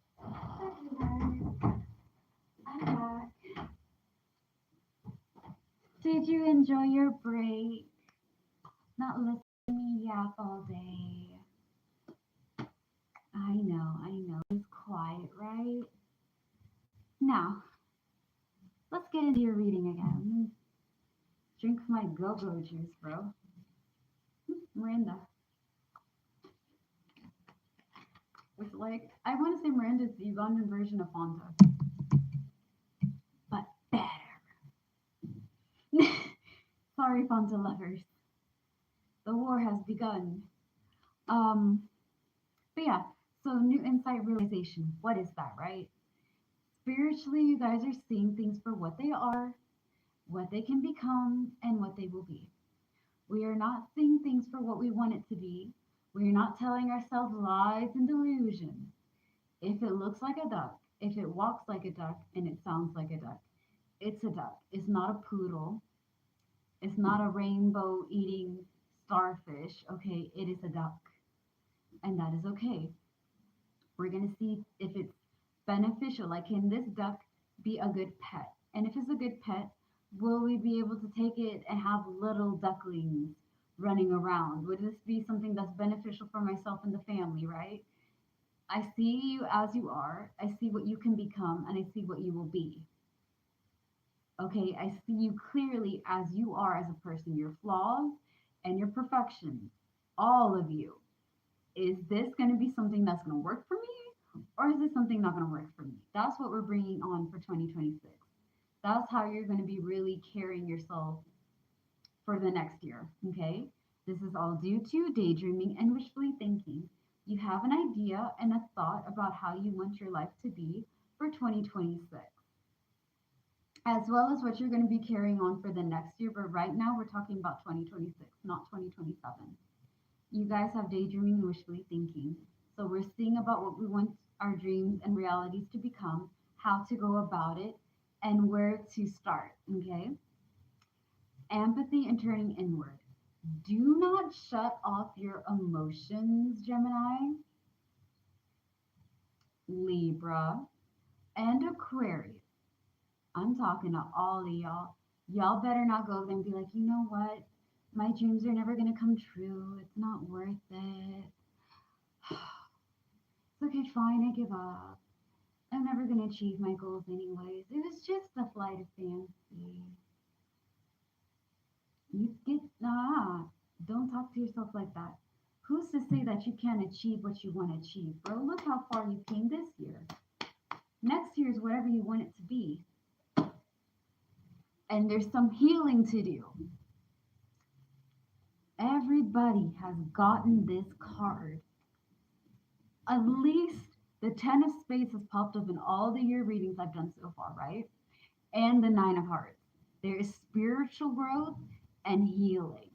Speaker 1: 5 I'm back.
Speaker 2: Did you enjoy your break? Not listening to me yap all day. I know. It's quiet, right? Now, let's get into your reading again. Drink my go-go juice, bro. Miranda. It's like, I want to say Miranda's the Ugandan version of Fanta, but better. Sorry, Fanta lovers. The war has begun. Um, but yeah, so new insight realization. What is that, right? Spiritually, you guys are seeing things for what they are, what they can become, and what they will be. We are not seeing things for what we want it to be. We are not telling ourselves lies and delusions. If it looks like a duck, if it walks like a duck, and it sounds like a duck, it's a duck. It's not a poodle. It's not a rainbow eating starfish. Okay, it is a duck. And that is okay. We're going to see if it's beneficial. Like, can this duck be a good pet? And if it's a good pet, will we be able to take it and have little ducklings running around? Would this be something that's beneficial for myself and the family, right? I see you as you are. I see what you can become, and I see what you will be. Okay, I see you clearly as you are as a person, your flaws and your perfections, all of you. Is this going to be something that's going to work for me, or is this something not going to work for me? That's what we're bringing on for 2026. That's how you're going to be really carrying yourself for the next year. Okay, this is all due to daydreaming and wishfully thinking. You have an idea and a thought about how you want your life to be for 2026, as well as what you're going to be carrying on for the next year. But right now, we're talking about 2026, not 2027. You guys have daydreaming and wishfully thinking. So we're seeing about what we want our dreams and realities to become, how to go about it, and where to start. Okay? Empathy and turning inward. Do not shut off your emotions, Gemini, Libra, and Aquarius. I'm talking to all of y'all. Y'all better not go there and be like, you know what? My dreams are never going to come true. It's not worth it. It's okay, fine, I give up. I'm never going to achieve my goals anyways. It was just a flight of fancy. You get, don't talk to yourself like that. Who's to say that you can't achieve what you want to achieve? Bro, look how far you came this year. Next year is whatever you want it to be. And there's some healing to do. Everybody has gotten this card. At least the 10 of Spades has popped up in all the year readings I've done so far, right? And the 9 of Hearts. There is spiritual growth and healing.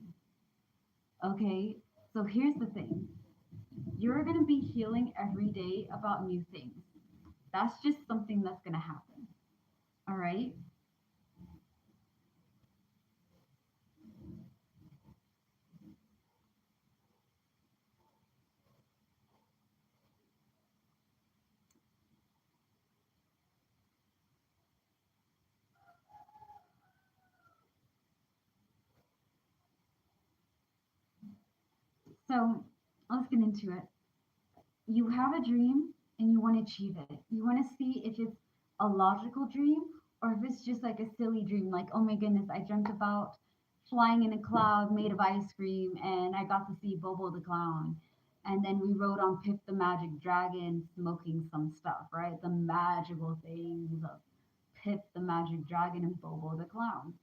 Speaker 2: Okay? So here's the thing. You're going to be healing every day about new things. That's just something that's going to happen. All right? So let's get into it. You have a dream and you want to achieve it. You want to see if it's a logical dream or if it's just like a silly dream, like, oh my goodness, I dreamt about flying in a cloud made of ice cream and I got to see Bobo the clown. And then we rode on Pip the Magic Dragon smoking some stuff, right? The magical things of Pip the Magic Dragon and Bobo the clown.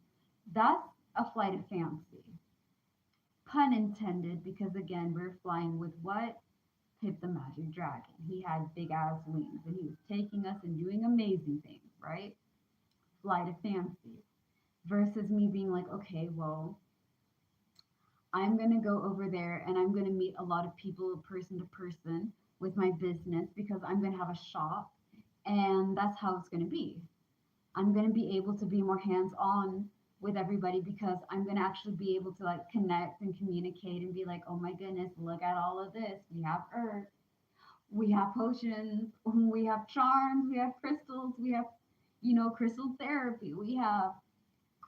Speaker 2: That's a flight of fancy. Pun intended, because again, we're flying with what? Pip the Magic Dragon. He had big ass wings and he was taking us and doing amazing things, right? Flight of fancy. Versus me being like, okay, well, I'm going to go over there and I'm going to meet a lot of people person to person with my business because I'm going to have a shop and that's how it's going to be. I'm going to be able to be more hands on with everybody because I'm going to actually be able to like connect and communicate and be like, oh my goodness, look at all of this. We have earth, we have potions, we have charms, we have crystals, we have, crystal therapy, we have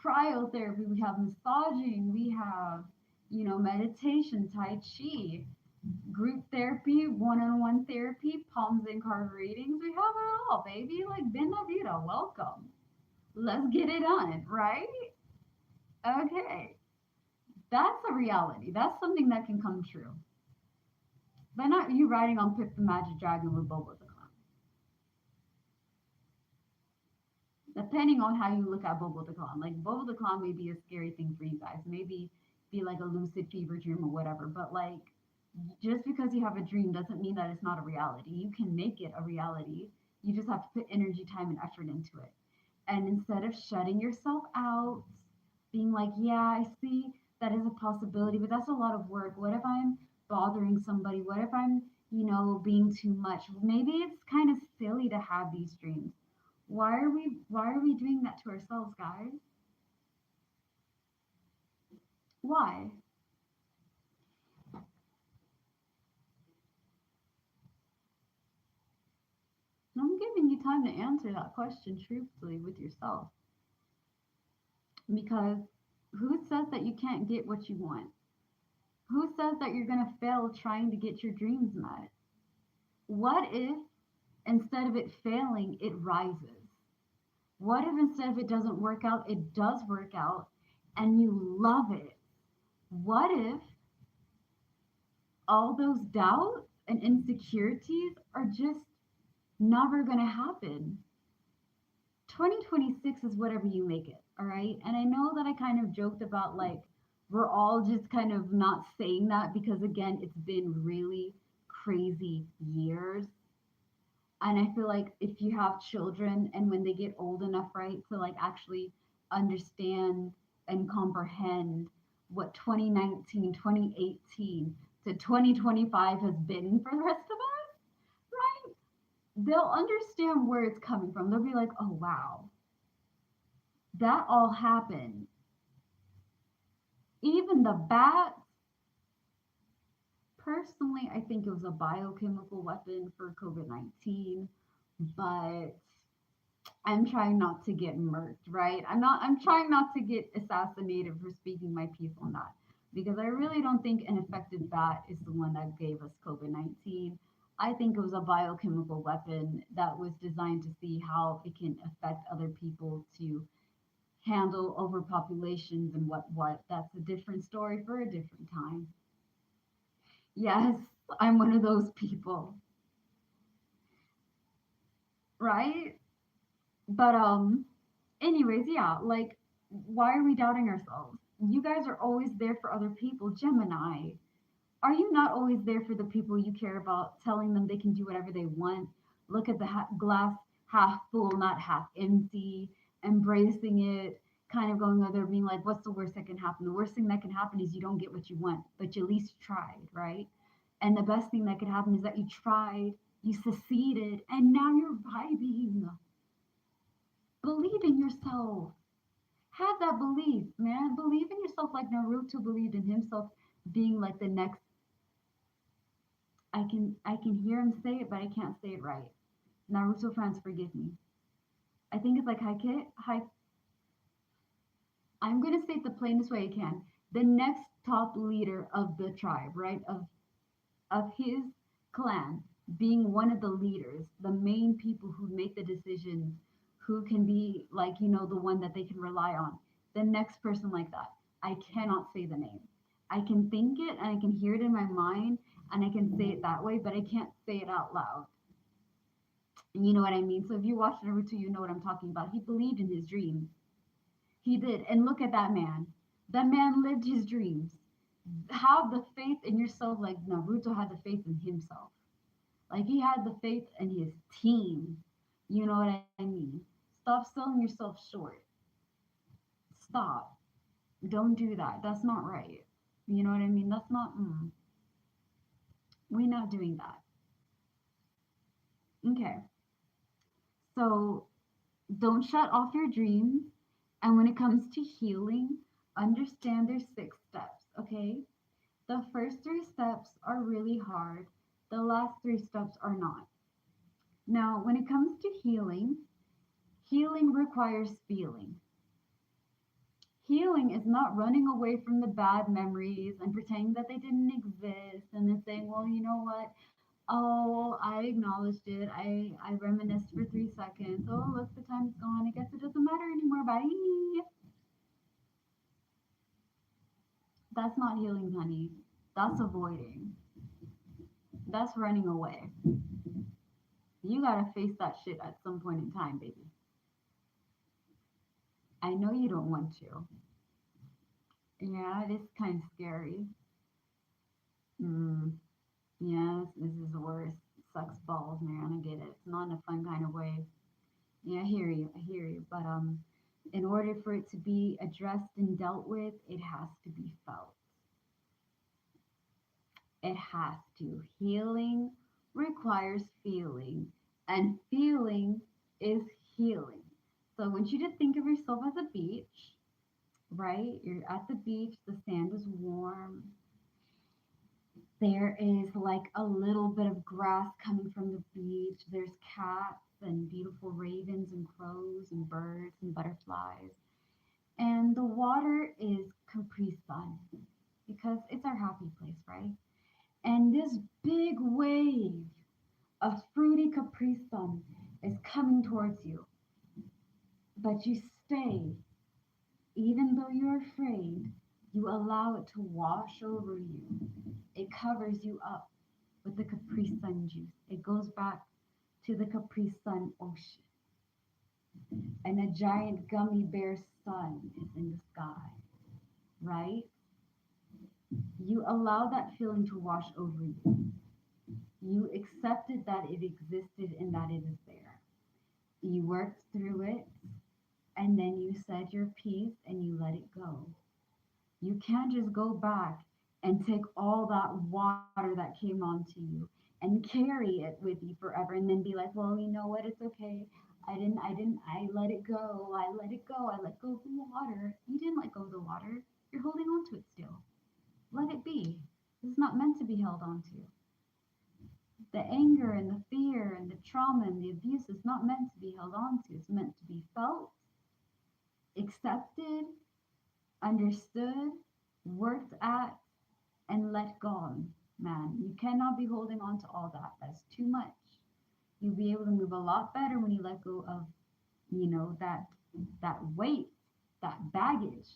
Speaker 2: cryotherapy, we have massaging, we have, meditation, tai chi, group therapy, one-on-one therapy, palms and card readings. We have it all, baby. Like, Ben La Vida, welcome. Let's get it on, right? Okay. That's a reality. That's something that can come true. But not you riding on Pip the Magic Dragon with Bobo the Clown. Depending on how you look at Bobo the Clown. Like, Bobo the Clown may be a scary thing for you guys. Maybe be like a lucid fever dream or whatever. But, like, just because you have a dream doesn't mean that it's not a reality. You can make it a reality. You just have to put energy, time, and effort into it. And instead of shutting yourself out, being like, yeah, I see That is a possibility, but that's a lot of work. What if I'm bothering somebody? What if I'm, being too much? Maybe it's kind of silly to have these dreams. Why are we doing that to ourselves, guys? Why? I'm giving you time to answer that question truthfully with yourself. Because who says that you can't get what you want? Who says that you're going to fail trying to get your dreams met? What if instead of it failing, it rises? What if instead of it doesn't work out, it does work out and you love it? What if all those doubts and insecurities are just never going to happen? 2026 is whatever you make it, all right? And I know that I kind of joked about like we're all just kind of not saying that because again, it's been really crazy years. And I feel like if you have children and when they get old enough, right, to like actually understand and comprehend what 2019, 2018 to 2025 has been for the rest of us, right? They'll understand where it's coming from. They'll be like, oh, wow, that all happened. Even the bats, personally, I think it was a biochemical weapon for COVID 19, but I'm trying not to get murked, right? I'm trying not to get assassinated for speaking my piece on that because I really don't think an infected bat is the one that gave us COVID 19. I think it was a biochemical weapon that was designed to see how it can affect other people to handle overpopulations and what. That's a different story for a different time. Yes, I'm one of those people, right? But anyways, yeah, like why are we doubting ourselves? You guys are always there for other people. Gemini, are you not always there for the people you care about, telling them they can do whatever they want? Look at the glass half full, not half empty, embracing it, kind of going over there being like, what's the worst that can happen? The worst thing that can happen is you don't get what you want, but you at least tried, right? And the best thing that could happen is that you tried, you succeeded, and now you're vibing. Believe in yourself. Have that belief, man. Believe in yourself like Naruto believed in himself being like the next. I can hear him say it, but I can't say it right. Naruto fans, forgive me. I think it's like Haike. I'm gonna say it the plainest way I can. The next top leader of the tribe, right? Of his clan, being one of the leaders, the main people who make the decisions, who can be like, the one that they can rely on. The next person like that. I cannot say the name. I can think it and I can hear it in my mind and I can say it that way, but I can't say it out loud. You know what I mean? So if you watch Naruto, you know what I'm talking about. He believed in his dreams. He did. And look at that man. That man lived his dreams. Have the faith in yourself like Naruto had the faith in himself. Like he had the faith in his team. You know what I mean? Stop selling yourself short. Stop. Don't do that. That's not right. You know what I mean? That's not, we're not doing that. Okay. So don't shut off your dreams. And when it comes to healing, understand there's 6 steps, okay? The first 3 steps are really hard. The last 3 steps are not. Now, when it comes to healing, healing requires feeling. Healing is not running away from the bad memories and pretending that they didn't exist and then saying, well, you know what? Oh, I acknowledged it. I reminisced for 3 seconds. Oh, look, the time's gone. I guess it doesn't matter anymore. Bye. That's not healing, honey. That's avoiding. That's running away. You gotta face that shit at some point in time, baby. I know you don't want to. Yeah, it is kind of scary. Mm, yes, this is the worst. Sucks balls, man. I get it. It's not in a fun kind of way. Yeah, I hear you. I hear you. But In order for it to be addressed and dealt with, it has to be felt. It has to. Healing requires feeling, and feeling is healing. So I want you to think of yourself as a beach, right? You're at the beach, the sand is warm. There is like a little bit of grass coming from the beach. There's cats and beautiful ravens and crows and birds and butterflies. And the water is Capri Sun because it's our happy place, right? And this big wave of fruity Capri Sun is coming towards you, but you stay. Even though you're afraid, you allow it to wash over you. It covers you up with the Capri Sun juice. It goes back to the Capri Sun ocean. And a giant gummy bear sun is in the sky, right? You allow that feeling to wash over you. You accepted that it existed and that it is there. You worked through it, and then you said your piece and you let it go. You can't just go back and take all that water that came onto you and carry it with you forever and then be like, well, you know what? It's okay. I let it go. I let it go. I let go of the water. You didn't let go of the water. You're holding on to it still. Let it be. It's not meant to be held on to. The anger and the fear and the trauma and the abuse is not meant to be held on to. It's meant to be felt, accepted, understood, worked at, and let go, man. You cannot be holding on to all that. That's too much. You'll be able to move a lot better when you let go of, that weight, that baggage.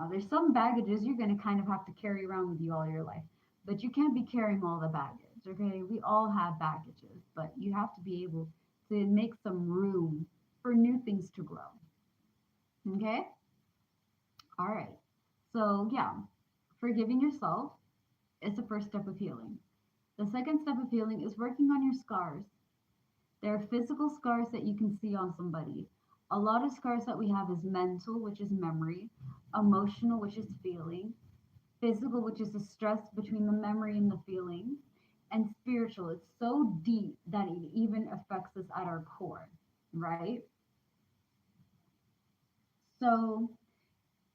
Speaker 2: There's some baggages you're going to kind of have to carry around with you all your life, but you can't be carrying all the baggage. Okay, we all have baggages, but you have to be able to make some room for new things to grow. Okay, all right. So yeah, forgiving yourself is the first step of healing. The second step of healing is working on your scars. There are physical scars that you can see on somebody. A lot of scars that we have is mental, which is memory, emotional, which is feeling, physical, which is the stress between the memory and the feeling, and spiritual. It's so deep that it even affects us at our core, right? So,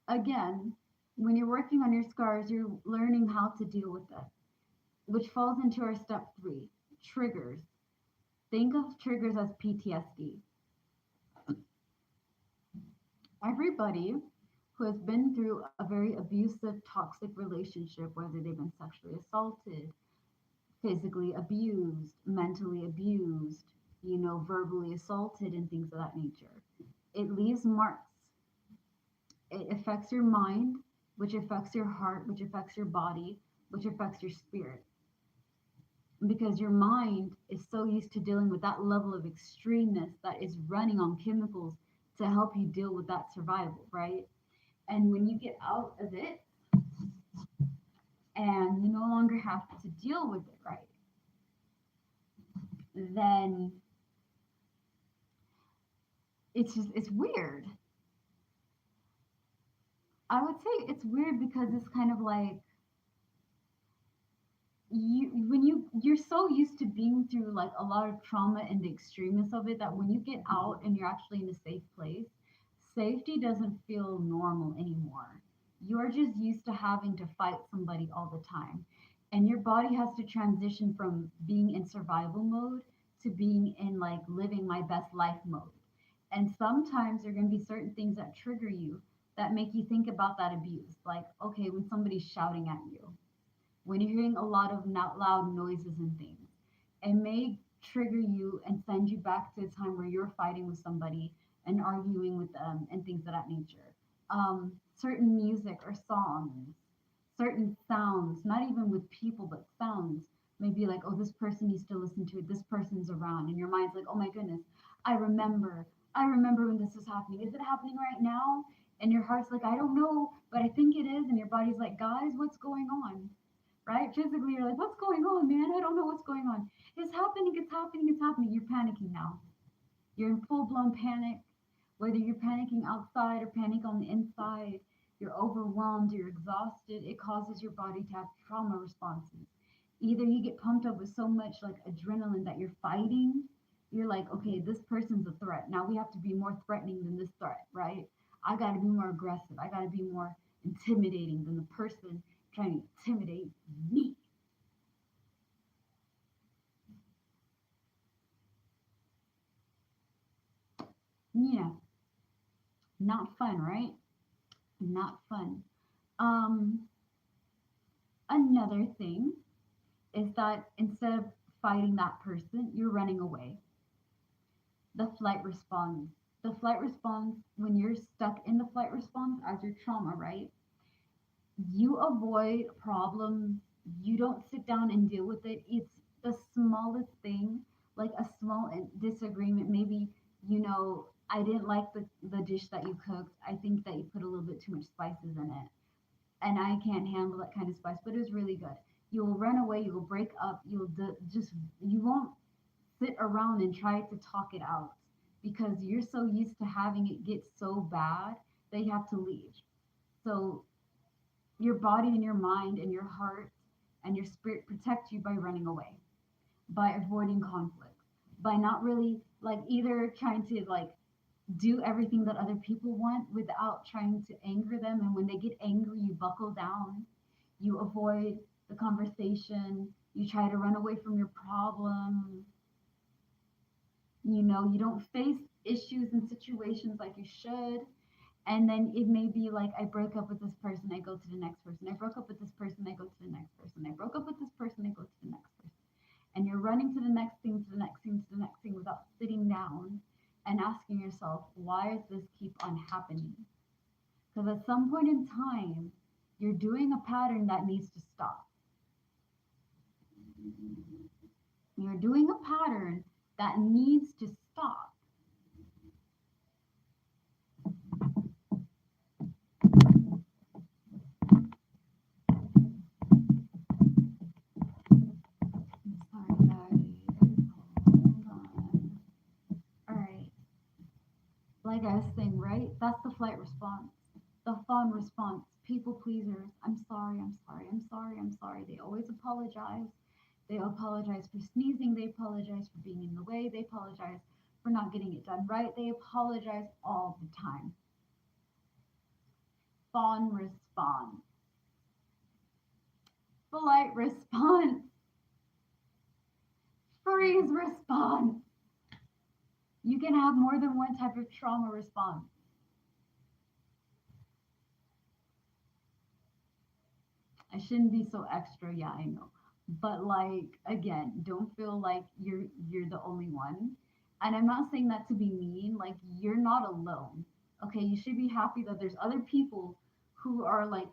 Speaker 2: again, when you're working on your scars, you're learning how to deal with it, which falls into our step three, triggers. Think of triggers as PTSD. Everybody who has been through a very abusive, toxic relationship, whether they've been sexually assaulted, physically abused, mentally abused, verbally assaulted, and things of that nature, it leaves marks. It affects your mind, which affects your heart, which affects your body, which affects your spirit. Because your mind is so used to dealing with that level of extremeness that is running on chemicals to help you deal with that survival, right? And when you get out of it and you no longer have to deal with it, right, then it's weird. I would say it's weird because it's kind of like you're so used to being through like a lot of trauma and the extremeness of it that when you get out and you're actually in a safe place, safety doesn't feel normal anymore. You're just used to having to fight somebody all the time, and your body has to transition from being in survival mode to being in like living my best life mode. And sometimes there are going to be certain things that trigger you that make you think about that abuse, like okay, when somebody's shouting at you, when you're hearing a lot of loud noises and things, it may trigger you and send you back to a time where you're fighting with somebody and arguing with them and things of that nature. Certain music or songs, certain sounds, not even with people, but sounds, may be like, oh, this person needs to listen to it. This person's around. And your mind's like, oh my goodness, I remember. I remember when this was happening. Is it happening right now? And your heart's like, I don't know, but I think it is. And your body's like, guys, what's going on? Right? Physically, you're like, what's going on, man? I don't know what's going on. It's happening, it's happening, it's happening. You're panicking now. You're in full blown panic. Whether you're panicking outside or panic on the inside, you're overwhelmed, you're exhausted, it causes your body to have trauma responses. Either you get pumped up with so much like adrenaline that you're fighting, you're like, okay, this person's a threat. Now we have to be more threatening than this threat, right? I got to be more aggressive. I got to be more intimidating than the person trying to intimidate me. Yeah, not fun, right? Not fun. Um, Another thing is that instead of fighting that person, you're running away. The flight response. The flight response, when you're stuck in the flight response as your trauma, right? You avoid problems. You don't sit down and deal with it. It's the smallest thing, like a small disagreement. Maybe, I didn't like the dish that you cooked. I think that you put a little bit too much spices in it. And I can't handle that kind of spice, but it was really good. You will run away, you will break up, you won't sit around and try to talk it out because you're so used to having it get so bad that you have to leave. So your body and your mind and your heart and your spirit protect you by running away, by avoiding conflict, by not really like either trying to like do everything that other people want without trying to anger them. And when they get angry, you buckle down, you avoid the conversation, you try to run away from your problem. You don't face issues and situations like you should. And then it may be like, I broke up with this person, I go to the next person. I broke up with this person, I go to the next person. I broke up with this person, I go to the next person. And you're running to the next thing, to the next thing, to the next thing without sitting down and asking yourself, why does this keep on happening? Because at some point in time, you're doing a pattern that needs to stop. You're doing a pattern that needs to stop. I'm sorry, guys. Hold on. All right. Like I was saying, right? That's the flight response. The fawn response. People pleasers. I'm sorry, I'm sorry, I'm sorry, I'm sorry. They always apologize. They apologize for sneezing. They apologize for being in the way. They apologize for not getting it done right. They apologize all the time. Fawn response. Polite response. Freeze response. You can have more than one type of trauma response. I shouldn't be so extra, yeah, I know. But like again, don't feel like you're the only one. And I'm not saying that to be mean, like you're not alone. Okay, you should be happy that there's other people who are like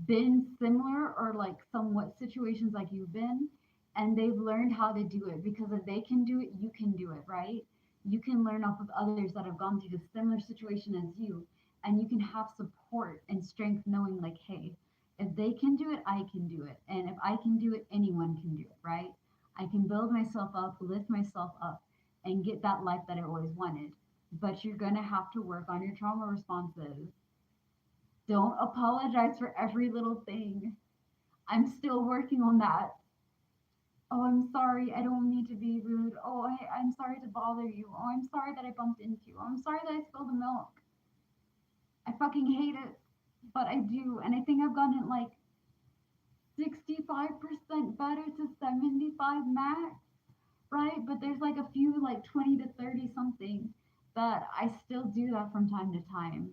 Speaker 2: been similar or like somewhat situations like you've been, and they've learned how to do it, because if they can do it, you can do it, right? You can learn off of others that have gone through the similar situation as you, and you can have support and strength knowing like, hey, if they can do it, I can do it. And if I can do it, anyone can do it, right? I can build myself up, lift myself up, and get that life that I always wanted. But you're going to have to work on your trauma responses. Don't apologize for every little thing. I'm still working on that. Oh, I'm sorry. I don't mean to be rude. Oh, I'm sorry to bother you. Oh, I'm sorry that I bumped into you. Oh, I'm sorry that I spilled the milk. I fucking hate it, but I do. And I think I've gotten like 65% better to 75 max, right? But there's like a few, like 20 to 30 something, that I still do that from time to time.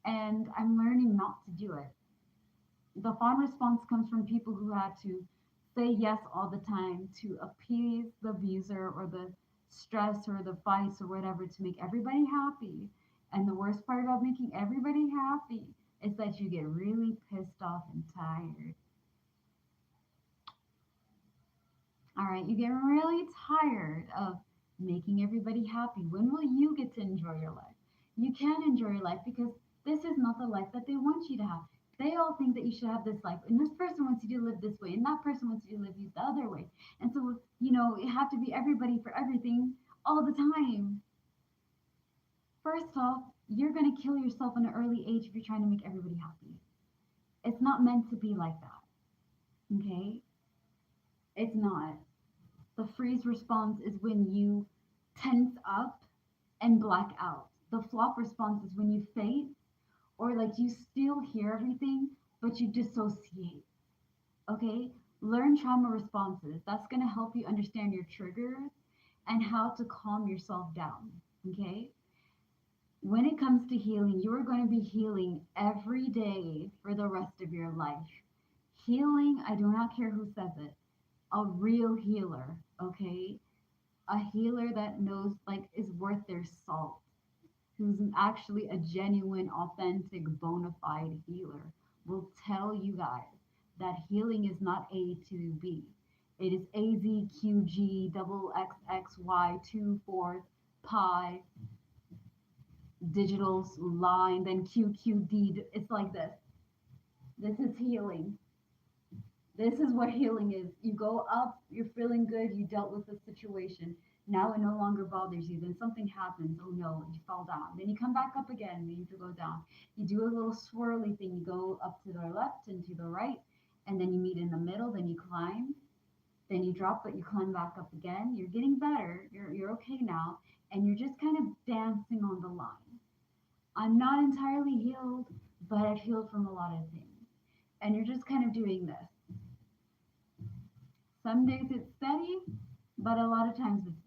Speaker 2: And I'm learning not to do it. The fawn response comes from people who had to say yes all the time to appease the abuser or the stress or the fights or whatever to make everybody happy. And the worst part about making everybody happy is that you get really pissed off and tired. All right, you get really tired of making everybody happy. When will you get to enjoy your life? You can enjoy your life because this is not the life that they want you to have. They all think that you should have this life, and this person wants you to live this way, and that person wants you to live the other way. And so, you have to be everybody for everything all the time. First off, you're going to kill yourself in an early age if you're trying to make everybody happy. It's not meant to be like that. Okay? It's not. The freeze response is when you tense up and black out. The flop response is when you faint or like you still hear everything, but you dissociate. Okay? Learn trauma responses. That's going to help you understand your triggers and how to calm yourself down. Okay? When it comes to healing, you are going to be healing every day for the rest of your life. Healing, I do not care who says it, a real healer, okay? A healer that knows, like, is worth their salt, who's actually a genuine, authentic, bona fide healer, will tell you guys that healing is not A to B. It is AZQG double XXY 2 4 pi digital line, then QQD. It's like this. This is healing. This is what healing is. You go up, you're feeling good, you dealt with the situation. Now it no longer bothers you. Then something happens. Oh no, you fall down. Then you come back up again, then you have to go down. You do a little swirly thing. You go up to the left and to the right, and then you meet in the middle, then you climb, then you drop, but you climb back up again. You're getting better. You're okay now. And you're just kind of dancing on the line. I'm not entirely healed, but I've healed from a lot of things. And you're just kind of doing this. Some days it's steady, but a lot of times it's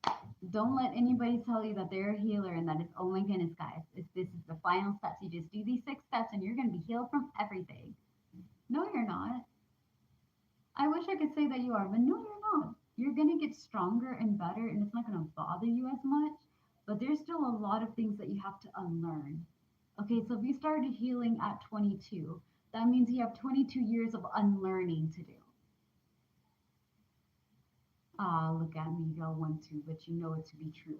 Speaker 2: this. Don't let anybody tell you that they're a healer and that it's, oh my goodness, guys, this is the final steps. You just do these 6 steps and you're going to be healed from everything. No, you're not. I wish I could say that you are, but no, you're not. You're going to get stronger and better, and it's not going to bother you as much, but there's still a lot of things that you have to unlearn. Okay, so if you started healing at 22, that means you have 22 years of unlearning to do. Ah, look at me, y'all want to, but you know it to be true.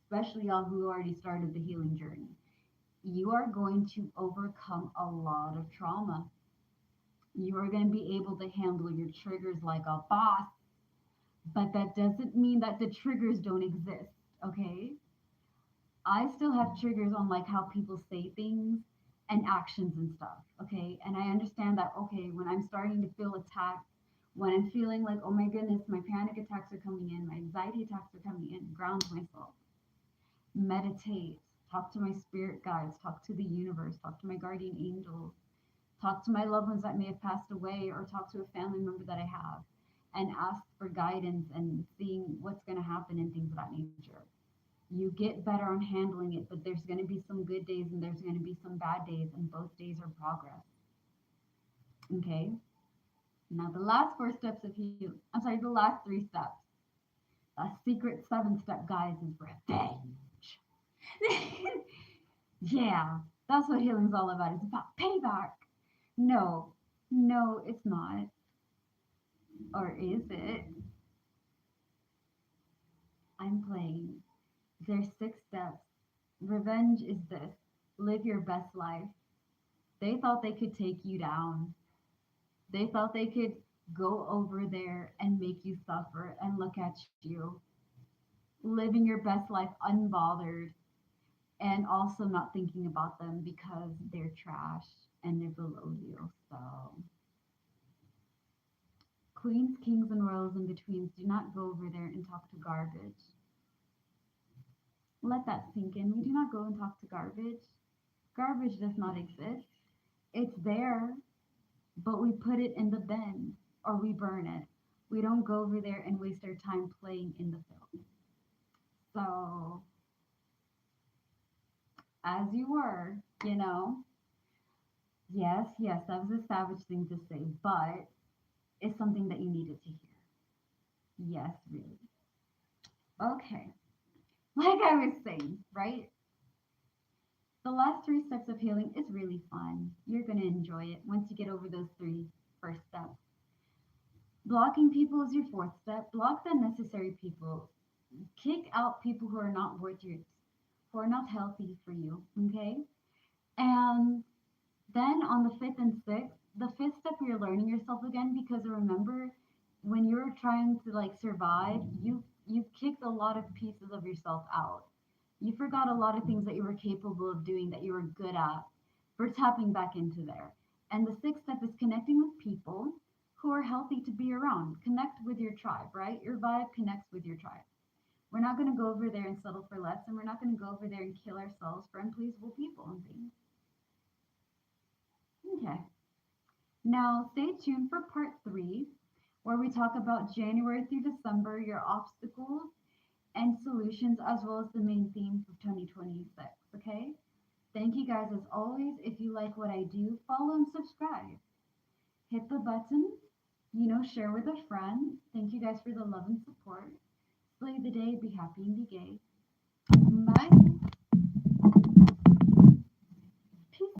Speaker 2: Especially y'all who already started the healing journey. You are going to overcome a lot of trauma. You are going to be able to handle your triggers like a boss, but that doesn't mean that the triggers don't exist, okay? I still have triggers on like how people say things and actions and stuff, okay? And I understand that, okay, when I'm starting to feel attacked, when I'm feeling like, oh my goodness, my panic attacks are coming in, my anxiety attacks are coming in, ground myself, meditate, talk to my spirit guides, talk to the universe, talk to my guardian angels, talk to my loved ones that may have passed away, or talk to a family member that I have, and ask for guidance and seeing what's going to happen and things of that nature. You get better on handling it, but there's going to be some good days and there's going to be some bad days, and both days are progress. Okay? Now, the last 4 steps of healing, I'm sorry, the last 3 steps. A secret 7 step, guys, is revenge. Yeah, that's what healing's all about. It's about payback. No, no, it's not. Or is it? I'm playing. There's 6 steps. Revenge is this: live your best life. They thought they could take you down. They thought they could go over there and make you suffer, and look at you living your best life unbothered, and also not thinking about them because they're trash and they're below you. So, queens, kings, and royals in betweens, do not go over there and talk to garbage. Let that sink in. We do not go and talk to garbage. Garbage does not exist. It's there, but we put it in the bin or we burn it. We don't go over there and waste our time playing in the filth. So, as you were, you know, yes, yes, that was a savage thing to say, but it's something that you needed to hear. Yes, really. Okay. Like I was saying, right? The last 3 steps of healing is really fun. You're going to enjoy it once you get over those 3 first steps. Blocking people is your 4th step. Block the necessary people. Kick out people who are not worth your, who are not healthy for you. Okay? And then on the 5th and 6th, the 5th step, you're learning yourself again, because remember, when you're trying to like survive, you you've kicked a lot of pieces of yourself out. You forgot a lot of things that you were capable of doing, that you were good at. We're tapping back into there. And the sixth step is connecting with people who are healthy to be around. Connect with your tribe, right? Your vibe connects with your tribe. We're not going to go over there and settle for less, and we're not going to go over there and kill ourselves for unpleasable people and things. Okay. Now, stay tuned for part three, where we talk about January through December, your obstacles and solutions, as well as the main themes of 2026. Okay? Thank you guys as always. If you like what I do, follow and subscribe. Hit the button, share with a friend. Thank you guys for the love and support. Slay the day, be happy and be gay.